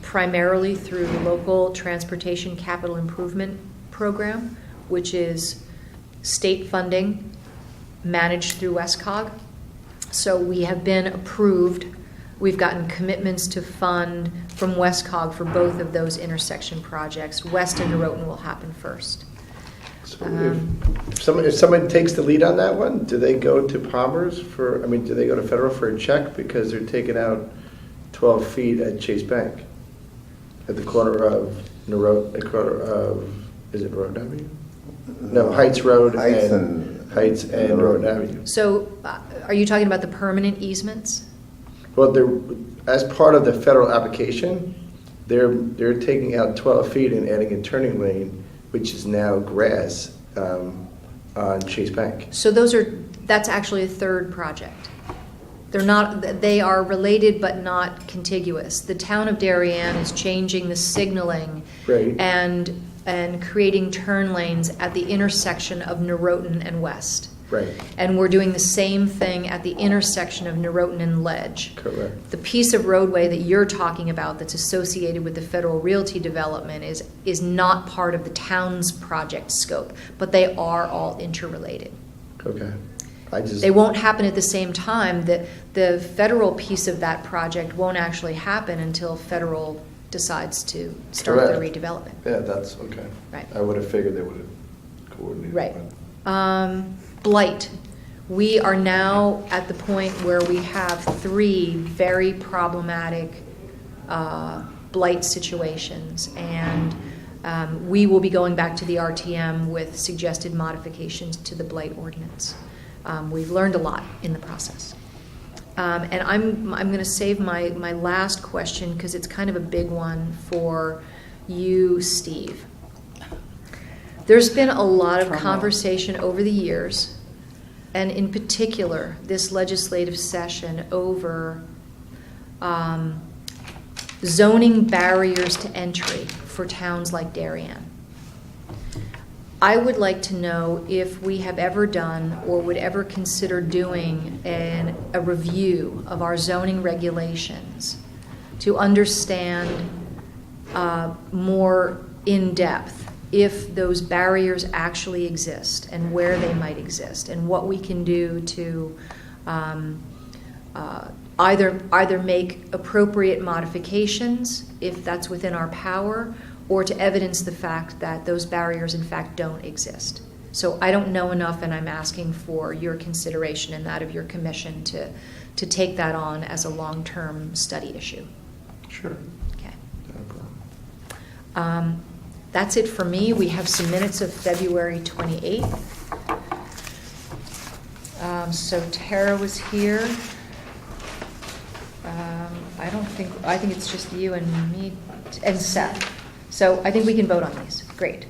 A: primarily through the local transportation capital improvement program, which is state funding managed through WestCog. So we have been approved. We've gotten commitments to fund from WestCog for both of those intersection projects. West and Norotan will happen first.
E: So if someone takes the lead on that one, do they go to Palmer's do they go to Federal for a check because they're taking out 12 feet at Chase Bank? At the corner of is it Road Avenue? No, Heights Road
B: Heights
E: and Road Avenue.
A: So are you talking about the permanent easements?
E: Well, as part of the federal application, they're taking out 12 feet and adding a turning lane, which is now grass on Chase Bank.
A: So that's actually a third project. They are related but not contiguous. The town of Darien is changing the signaling
E: Right.
A: and creating turn lanes at the intersection of Norotan and West.
E: Right.
A: And we're doing the same thing at the intersection of Norotan and Ledge.
E: Correct.
A: The piece of roadway that you're talking about that's associated with the Federal Realty development is not part of the town's project scope, but they are all interrelated.
E: Okay. I just.
A: They won't happen at the same time. The federal piece of that project won't actually happen until federal decides to start the
E: Correct.
A: redevelopment.
E: Yeah, that's okay.
A: Right.
E: I would have figured they would have coordinated.
A: Right. Blight. We are now at the point where we have 3 very problematic blight situations, and we will be going back to the RTM with suggested modifications to the blight ordinance. We've learned a lot in the process. And I'm going to save my last question because it's kind of a big one for you, Steve. There's been a lot of
F: Drum roll.
A: conversation over the years, and in particular, this legislative session over zoning barriers to entry for towns like Darien. I would like to know if we have ever done or would ever consider doing a review of our zoning regulations to understand more in depth if those barriers actually exist and where they might exist and what we can do to either make appropriate modifications if that's within our power, or to evidence the fact that those barriers in fact don't exist. So I don't know enough, and I'm asking for your consideration and that of your commission to take that on as a long-term study issue.
E: Sure.
A: Okay.
E: Not a problem.
A: That's it for me. We have some minutes of February 28th. So Tara was here. I think it's just you and me and Seth. So I think we can vote on these. Great.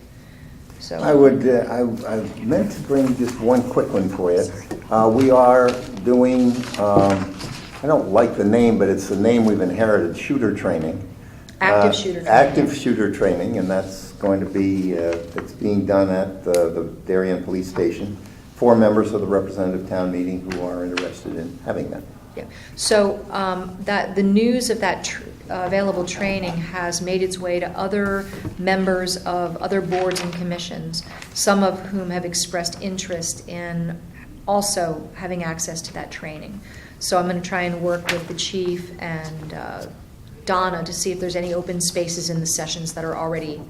A: So
B: I would, I meant to bring just one quick one for you. We are doing, I don't like the name, but it's the name we've inherited, shooter training.
A: Active shooter training.
B: Active shooter training, and that's going to be, it's being done at the Darien Police Station for members of the representative town meeting who are interested in having that.
A: yeah. So that the news of that available training has made its way to other members of other boards and commissions, some of whom have expressed interest in also having access to that training. So I'm going to try and work with the chief and Donna to see if there's any open spaces in the sessions that are already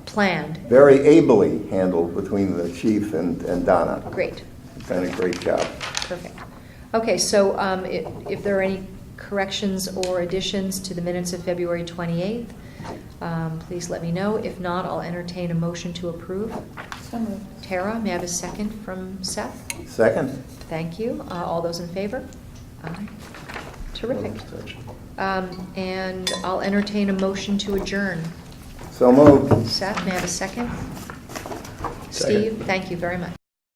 A: planned.
B: Very ably handled between the chief and Donna.
A: Great.
B: Done a great job.
A: Perfect. Okay, so if there are any corrections or additions to the minutes of February 28th, please let me know. If not, I'll entertain a motion to approve.
D: So moved.
A: Tara, may I have a second from Seth?
B: Second?
A: Thank you. All those in favor? Aye. Terrific. And I'll entertain a motion to adjourn.
B: So moved.
A: Seth, may I have a second?
E: Second.
A: Steve, thank you very much.